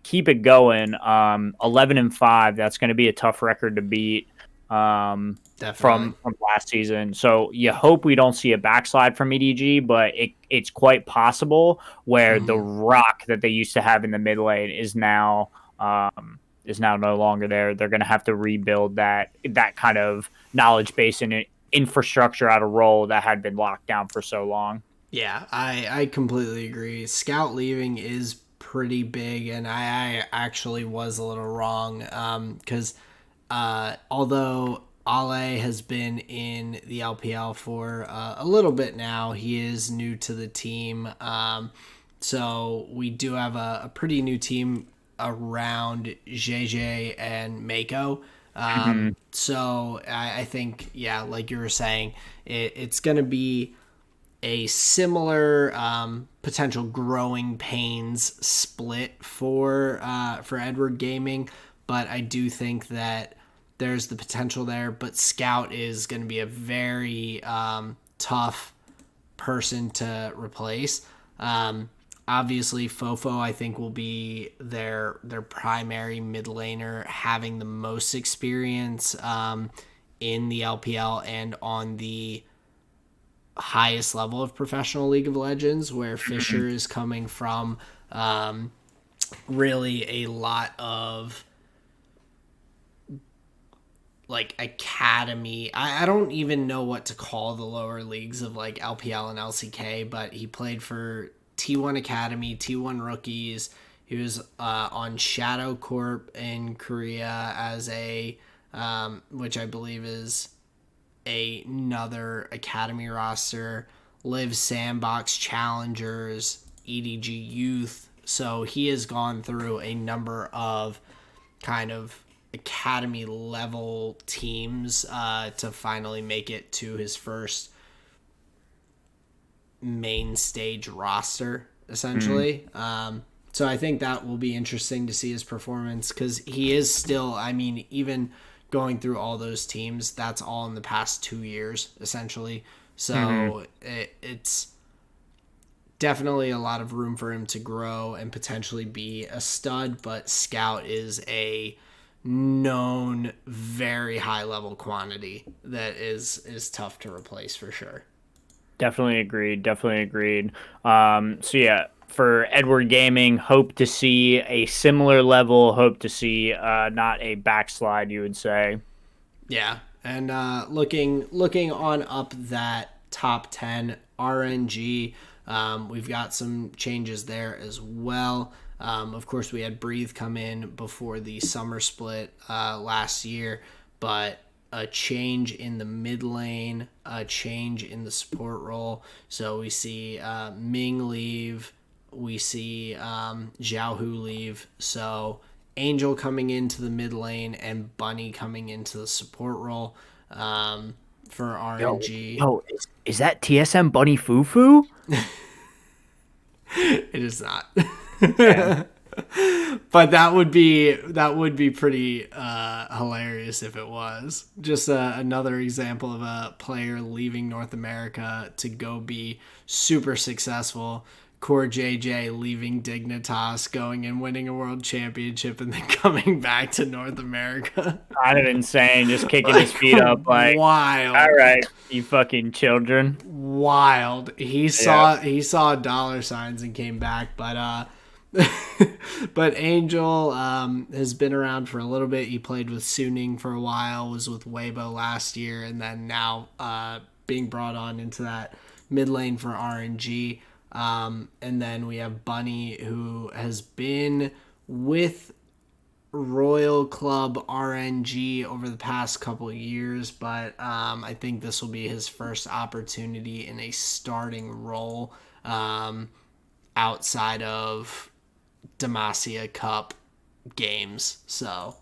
keep it going. 11-5. That's going to be a tough record to beat. From last season. So you hope we don't see a backslide from EDG, but it's quite possible where the rock that they used to have in the mid lane is now no longer there. They're going to have to rebuild that kind of knowledge base and infrastructure out of role that had been locked down for so long. Yeah, I completely agree. Scout leaving is pretty big, and I actually was a little wrong because although Ale has been in the LPL for a little bit now, he is new to the team. So we do have a pretty new team around JJ and Mako. So I think, yeah, like you were saying, it's going to be a similar potential growing pains split for Edward Gaming, but I do think that there's the potential there. But Scout is going to be a very tough person to replace. Obviously, Fofo, I think, will be their primary mid laner, having the most experience in the LPL and on the highest level of professional League of Legends, where Fisher is coming from really a lot of like academy. I don't even know what to call the lower leagues of like LPL and LCK, but he played for T1 Academy, T1 Rookies. He was on Shadow Corp in Korea as a, which I believe is another Academy roster. Live Sandbox Challengers, EDG Youth. So he has gone through a number of kind of Academy level teams to finally make it to his first main stage roster, essentially. So I think that will be interesting to see his performance, because he is still, I mean, even going through all those teams, that's all in the past 2 years, essentially. So it's definitely a lot of room for him to grow and potentially be a stud, but Scout is a known very high level quantity that is tough to replace for sure. Definitely agreed. So yeah, for Edward Gaming, hope to see a similar level, hope to see not a backslide, you would say. Yeah, and looking on up that top 10, RNG, we've got some changes there as well. Of course, we had Breathe come in before the summer split last year, but a change in the mid lane, a change in the support role. So we see Ming leave, we see Xiao Hu leave. So Angel coming into the mid lane and Bunny coming into the support role for RNG. Is that TSM Bunny Fufu? It is not. Yeah. But that would be pretty hilarious if it was. Just another example of a player leaving North America to go be super successful. Core JJ leaving Dignitas, going and winning a world championship, and then coming back to North America. Kind of insane, just kicking his feet up like, wild. All right, you fucking children. Wild. He saw dollar signs and came back, but but Angel has been around for a little bit. He played with Suning for a while, was with Weibo last year, and then now being brought on into that mid lane for RNG. And then we have Bunny, who has been with Royal Club RNG over the past couple of years, but I think this will be his first opportunity in a starting role outside of Demacia Cup games. So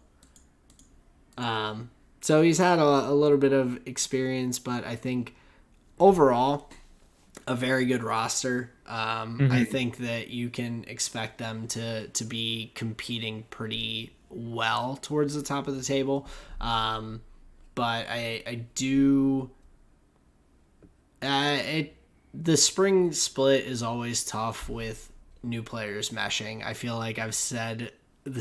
he's had a little bit of experience, but I think overall a very good roster. I think that you can expect them to be competing pretty well towards the top of the table. But I do. The spring split is always tough with new players meshing. I feel like I've said a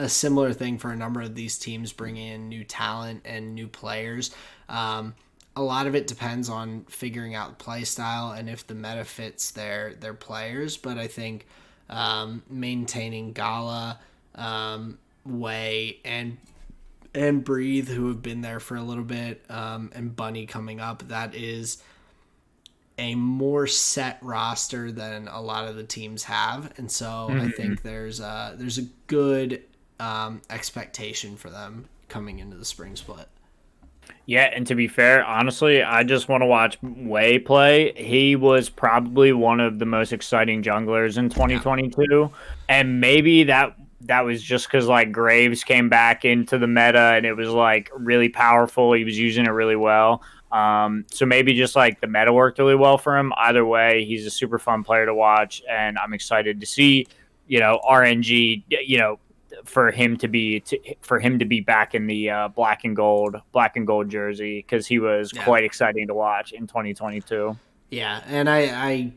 similar thing for a number of these teams bringing in new talent and new players. A lot of it depends on figuring out the play style and if the meta fits their players. But I think maintaining Gala, Way, and Breathe, who have been there for a little bit, and Bunny coming up, that is a more set roster than a lot of the teams have. And so I think there's a good expectation for them coming into the spring split. Yeah, and to be fair, honestly, I just want to watch Wei play. He was probably one of the most exciting junglers in 2022, and maybe that was just because like Graves came back into the meta and it was like really powerful. He was using it really well. So maybe just like the meta worked really well for him. Either way, he's a super fun player to watch, and I'm excited to see, RNG, for him to be back in the black and gold jersey, because he was quite exciting to watch in 2022. Yeah, and I'll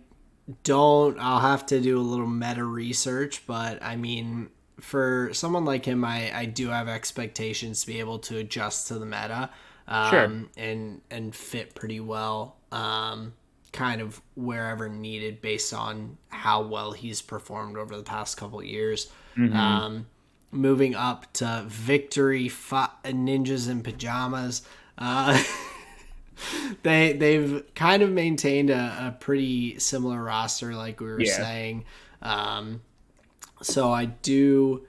have to do a little meta research, but I mean, for someone like him, I do have expectations to be able to adjust to the meta, Sure. and fit pretty well, kind of wherever needed based on how well he's performed over the past couple of years. Moving up to Victory Ninjas in Pajamas. They've kind of maintained a pretty similar roster, like we were saying. So I do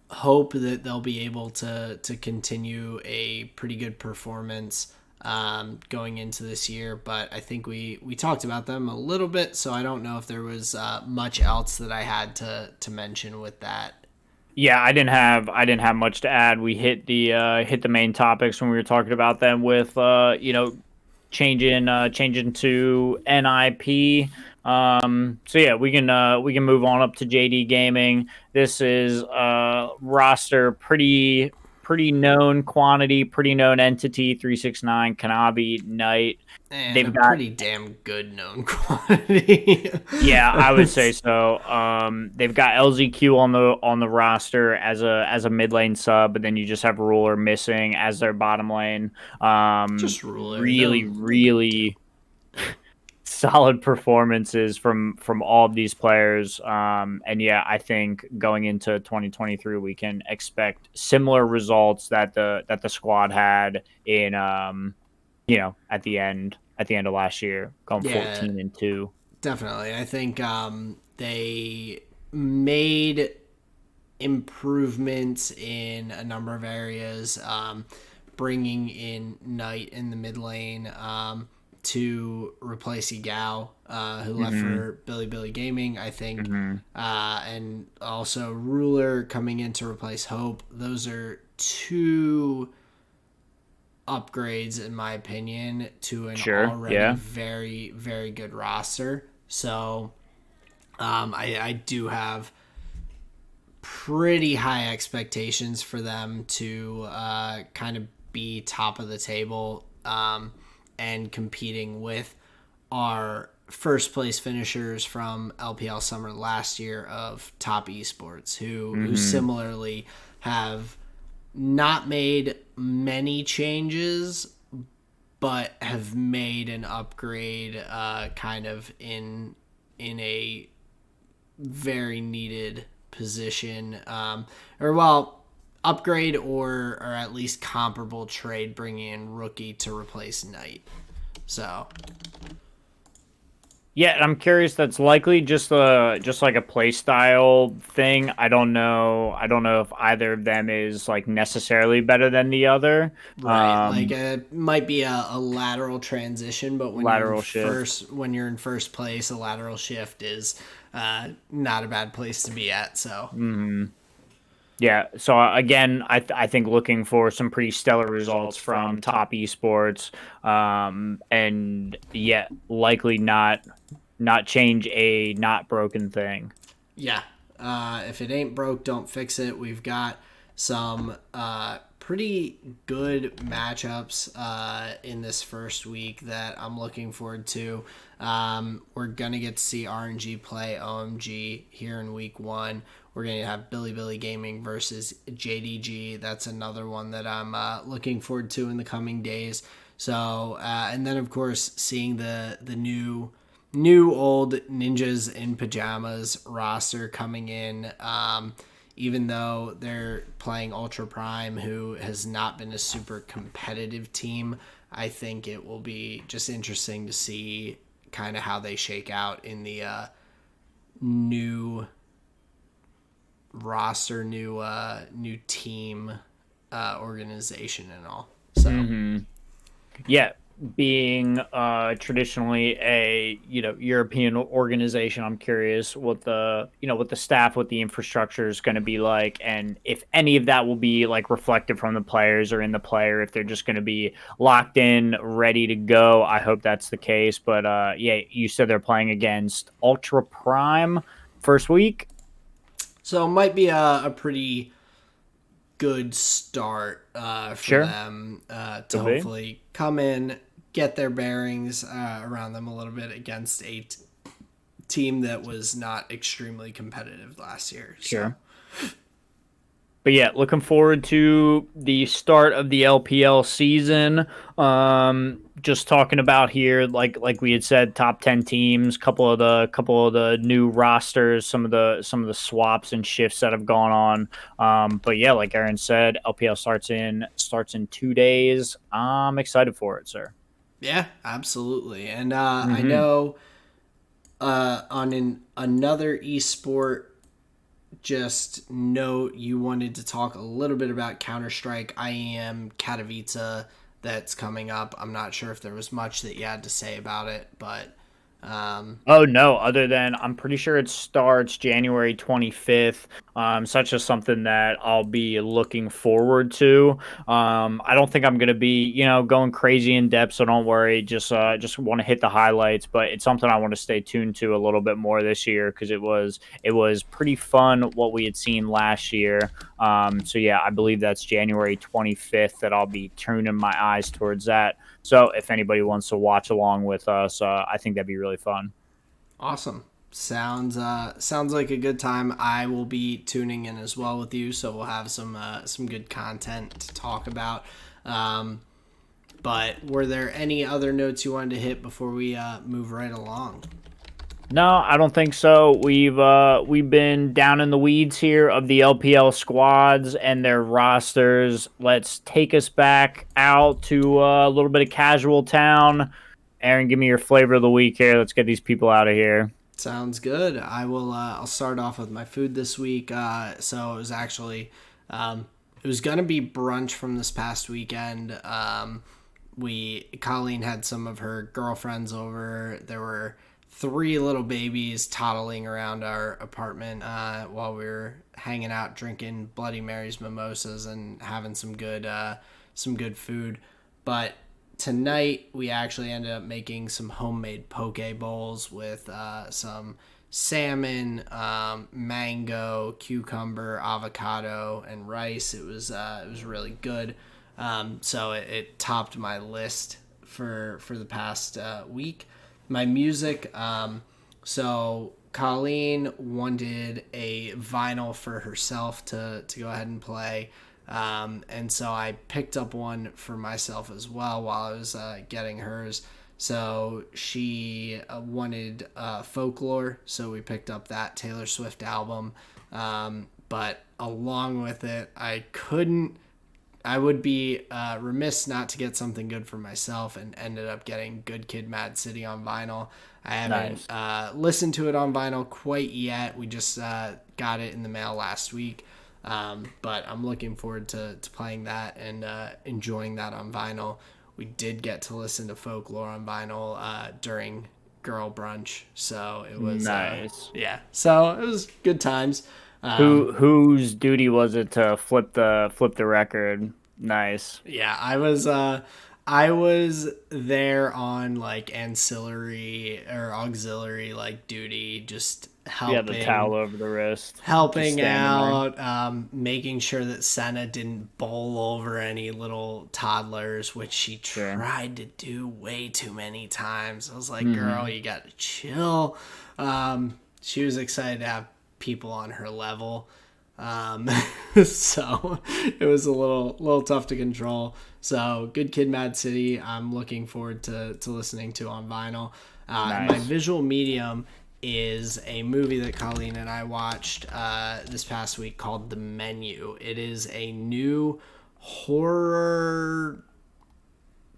hope that they'll be able to continue a pretty good performance going into this year. But I think we talked about them a little bit, so I don't know if there was much else that I had to mention with that. Yeah, I didn't have much to add. We hit the main topics when we were talking about them with changing to NIP. So yeah, we can move on up to JD Gaming. This is roster pretty known quantity, pretty known entity. 369, Kanabi, Knight. And they've got pretty damn good known quantity. Yeah, I would say so. They've got LZQ on the roster as a mid lane sub, but then you just have Ruler missing as their bottom lane. Just Ruler. Really solid performances from all of these players. And yeah, I think going into 2023 we can expect similar results that the squad had in at the end of last year, going 14-2. Definitely. I think they made improvements in a number of areas. bringing in Knight in the mid lane to replace Yagao, who left for Billy Gaming, I think, and also Ruler coming in to replace Hope. Those are two upgrades, in my opinion, to an already very, very good roster. So I do have pretty high expectations for them to kind of be top of the table and competing with our first place finishers from LPL Summer last year of Top Esports, who similarly have not made many changes, but have made an upgrade kind of in a very needed position, upgrade or at least comparable trade, bringing in Rookie to replace Knight. So yeah, I'm curious. That's likely just like a play style thing. I don't know if either of them is like necessarily better than the other. Right, it might be a lateral transition, but when you're in first place, a lateral shift is not a bad place to be at. So. Yeah, so again, I think looking for some pretty stellar results from Top Esports, and yeah, likely not change a not broken thing. Yeah, if it ain't broke, don't fix it. We've got some pretty good matchups in this first week that I'm looking forward to. We're gonna get to see RNG play OMG here in week 1. We're going to have Billy Gaming versus JDG. That's another one that I'm looking forward to in the coming days. So, and then of course, seeing the new old Ninjas in Pajamas roster coming in. Even though they're playing Ultra Prime, who has not been a super competitive team, I think it will be just interesting to see kind of how they shake out in the new roster, new team organization and all. So yeah, being traditionally a European organization, I'm curious what the staff, what the infrastructure is going to be like, and if any of that will be like reflected from the players or in the player, if they're just going to be locked in, ready to go. I hope that's the case. But yeah, you said they're playing against Ultra Prime first week. So it might be a pretty good start for them to hopefully come in, get their bearings around them a little bit against a team that was not extremely competitive last year. Sure. But yeah, looking forward to the start of the LPL season. Just talking about here, like we had said, top 10 teams, couple of the new rosters, some of the swaps and shifts that have gone on. But yeah, like Aaron said, LPL starts in 2 days. I'm excited for it, sir. Yeah, absolutely. And I know on another esport just note, you wanted to talk a little bit about Counter-Strike IEM Katowice that's coming up. I'm not sure if there was much that you had to say about it, but oh no, other than I'm pretty sure it starts January 25th. Such as something that I'll be looking forward to. I don't think I'm gonna be, going crazy in depth, so don't worry. Just want to hit the highlights, but it's something I want to stay tuned to a little bit more this year because it was pretty fun what we had seen last year. So yeah, I believe that's January 25th that I'll be turning my eyes towards that. So if anybody wants to watch along with us, I think that'd be really fun. Awesome. Sounds like a good time. I will be tuning in as well with you, so we'll have some good content to talk about. But were there any other notes you wanted to hit before we move right along? No, I don't think so. We've been down in the weeds here of the LPL squads and their rosters. Let's take us back out to a little bit of casual town. Aaron, give me your flavor of the week here. Let's get these people out of here. Sounds good. I will. I'll start off with my food this week. So it was actually it was gonna be brunch from this past weekend. Colleen had some of her girlfriends over. There were 3 little babies toddling around our apartment while we were hanging out, drinking Bloody Marys, mimosas, and having some good food. But tonight we actually ended up making some homemade poke bowls with some salmon, mango, cucumber, avocado, and rice. It was really good. So it topped my list for the past week. My music, so Colleen wanted a vinyl for herself to go ahead and play. And so I picked up one for myself as well while I was getting hers. So she wanted Folklore, so we picked up that Taylor Swift album. But along with it, I would be remiss not to get something good for myself, and ended up getting Good Kid, Mad City on vinyl. I haven't listened to it on vinyl quite yet. We just got it in the mail last week. But I'm looking forward to playing that and enjoying that on vinyl. We did get to listen to Folklore on vinyl during girl brunch, so it was nice. So it was good times. Whose duty was it to flip the record? Nice. Yeah, I was there on like ancillary or auxiliary like duty, just helping. Yeah, the towel over the wrist. Helping out, making sure that Senna didn't bowl over any little toddlers, which she tried to do way too many times. I was like, girl, you got to chill. She was excited to have people on her level. So it was a little tough to control. So Good Kid, Mad City, I'm looking forward to listening to on vinyl. Nice. My visual medium is a movie that Colleen and I watched this past week called The Menu. It is a new horror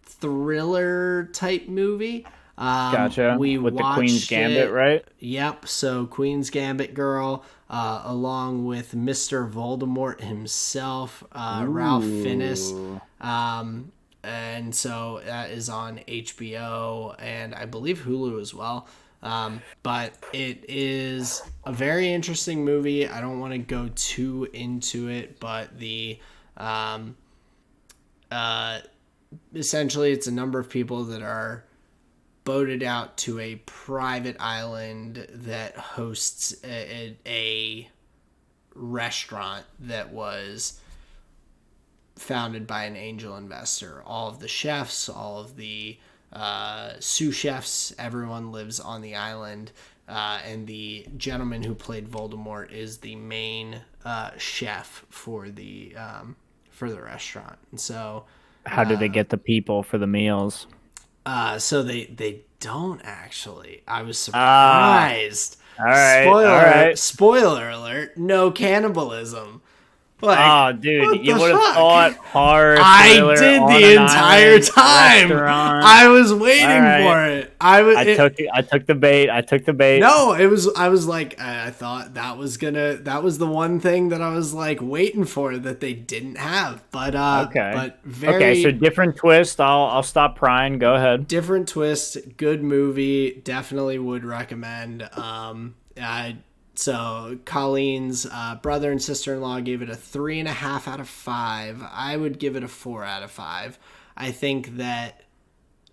thriller type movie. Gotcha. With the Queen's Gambit, right? Yep. So Queen's Gambit girl, along with Mr. Voldemort himself, Ralph Fiennes. And so that is on HBO and I believe Hulu as well. But it is a very interesting movie. I don't want to go too into it, but essentially it's a number of people that are boated out to a private island that hosts a restaurant that was founded by an angel investor. All of the chefs, all of the sous chefs, everyone lives on the island, and the gentleman who played Voldemort is the main chef for the restaurant. And so how do they get the people for the meals? So they don't actually. I was surprised. All right. Spoiler alert, no cannibalism. Like, dude, you would have thought hard. I did the entire time. I was waiting for it. I took the bait. No, I was like, I thought that was the one thing that I was like waiting for that they didn't have. But so different twist. I'll stop prying. Go ahead. Different twist. Good movie. Definitely would recommend. So Colleen's brother and sister-in-law gave it a 3.5 out of 5. I would give it a 4 out of 5. I think that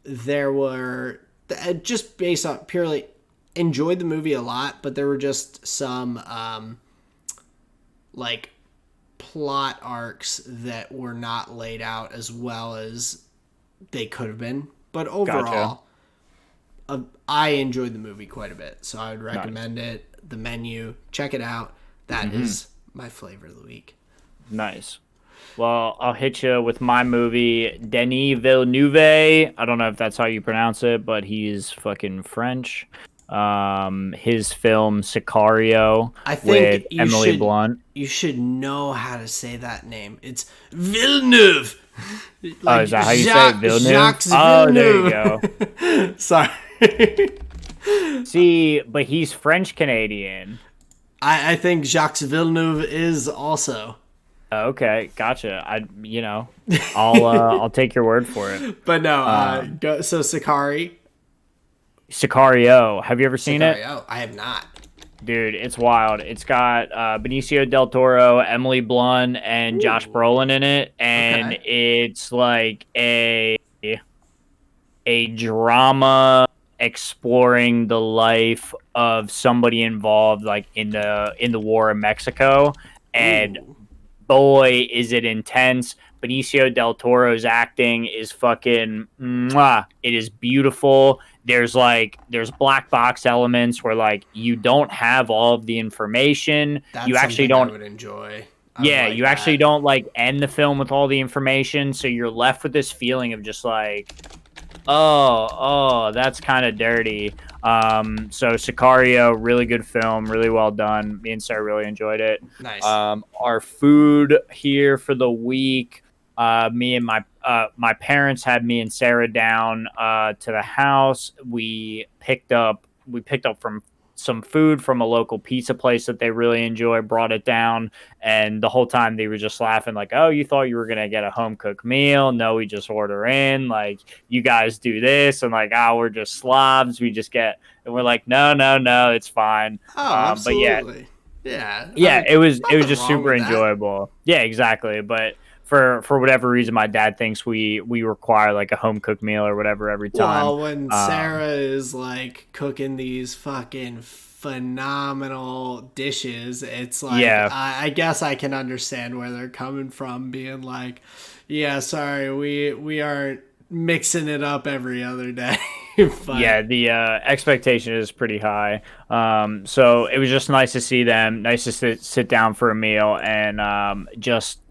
there were, just based on purely, enjoyed the movie a lot, but there were just some like plot arcs that were not laid out as well as they could have been. But overall, I enjoyed the movie quite a bit, so I would recommend it. The Menu, check it out. That is my flavor of the week. Nice. Well, I'll hit you with my movie, Denis Villeneuve. I don't know if that's how you pronounce it, but he's fucking French. His film Sicario with Emily Blunt. You should know how to say that name. It's Villeneuve. Like is that how you say it? Villeneuve? Jacques Villeneuve. Oh, there you go. Sorry. See, but he's French Canadian. I think Jacques Villeneuve is also. Okay, gotcha. I'll take your word for it. But no, Um, so Sicario, have you ever seen it? Sicario, I have not. Dude, it's wild. It's got Benicio del Toro, Emily Blunt, and Josh Ooh, Brolin in it, and okay. it's like a drama exploring the life of somebody involved like in the war in Mexico, and Ooh, boy, is it intense. Benicio del Toro's acting is fucking mwah. It is beautiful. There's black box elements where like you don't have all of the information. You that's actually something I don't. would enjoy. I would Yeah, like you actually that. don't like end the film with all the information, so you're left with this feeling of just like, oh, that's kind of dirty. So Sicario, really good film, really well done. Me and Sarah really enjoyed it. Nice. Our food here for the week. Me and my parents had me and Sarah down to the house. We picked up from some food from a local pizza place that they really enjoy. Brought it down, and the whole time they were just laughing, like, "Oh, you thought you were gonna get a home cooked meal? No, we just order in. Like, you guys do this, and like, oh, we're just slobs. We just get." And we're like, "No, no, no, it's fine." Oh, But yeah, absolutely. Yeah, yeah, it was nothing just wrong super with that. enjoyable. Yeah, exactly. But for whatever reason, my dad thinks we require like a home cooked meal or whatever every time. Well, when Um, Sarah is like cooking these fucking phenomenal dishes, it's like yeah, I guess I can understand where they're coming from, being like, "Yeah, sorry, we aren't mixing it up every other day." But yeah, the expectation is pretty high. So it was just nice to see them, nice to sit down for a meal and just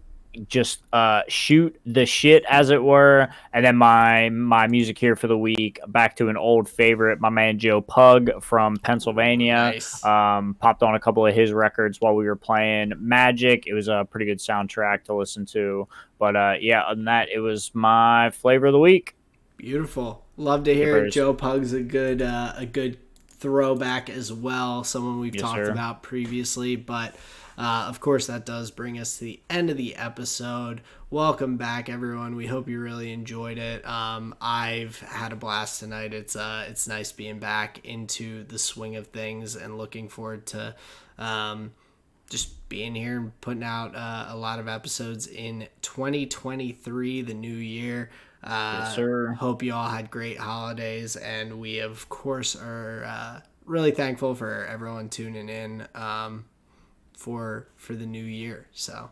shoot the shit as it were. And then my music here for the week, back to an old favorite, my man Joe Pug from ooh, Pennsylvania. nice, Popped on a couple of his records while we were playing Magic. It was a pretty good soundtrack to listen to. But yeah, other than that, it was my flavor of the week. beautiful. Love to hear it. Yippers. Joe Pug's a good throwback as well. Someone we've Yes, talked sir. about previously, but of course, that does bring us to the end of the episode. Welcome back, everyone. We hope you really enjoyed it. I've had a blast tonight. It's nice being back into the swing of things and looking forward to just being here and putting out a lot of episodes in 2023, the new year. Yes, sir. Hope you all had great holidays, and we of course are really thankful for everyone tuning in for the new year. So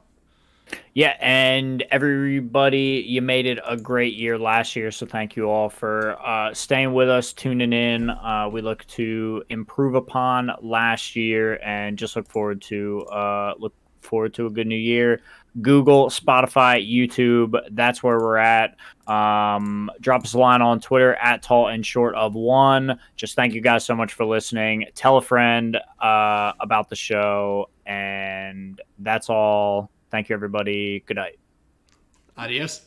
Yeah, and everybody, you made it a great year last year, so thank you all for staying with us, tuning in. We look to improve upon last year, and just look forward to a good new year. Google, Spotify, YouTube, that's where we're at. Drop us a line on Twitter at tall and short of one. Just thank you guys so much for listening. Tell a friend about the show, and that's all. Thank you, everybody. Good night. adios.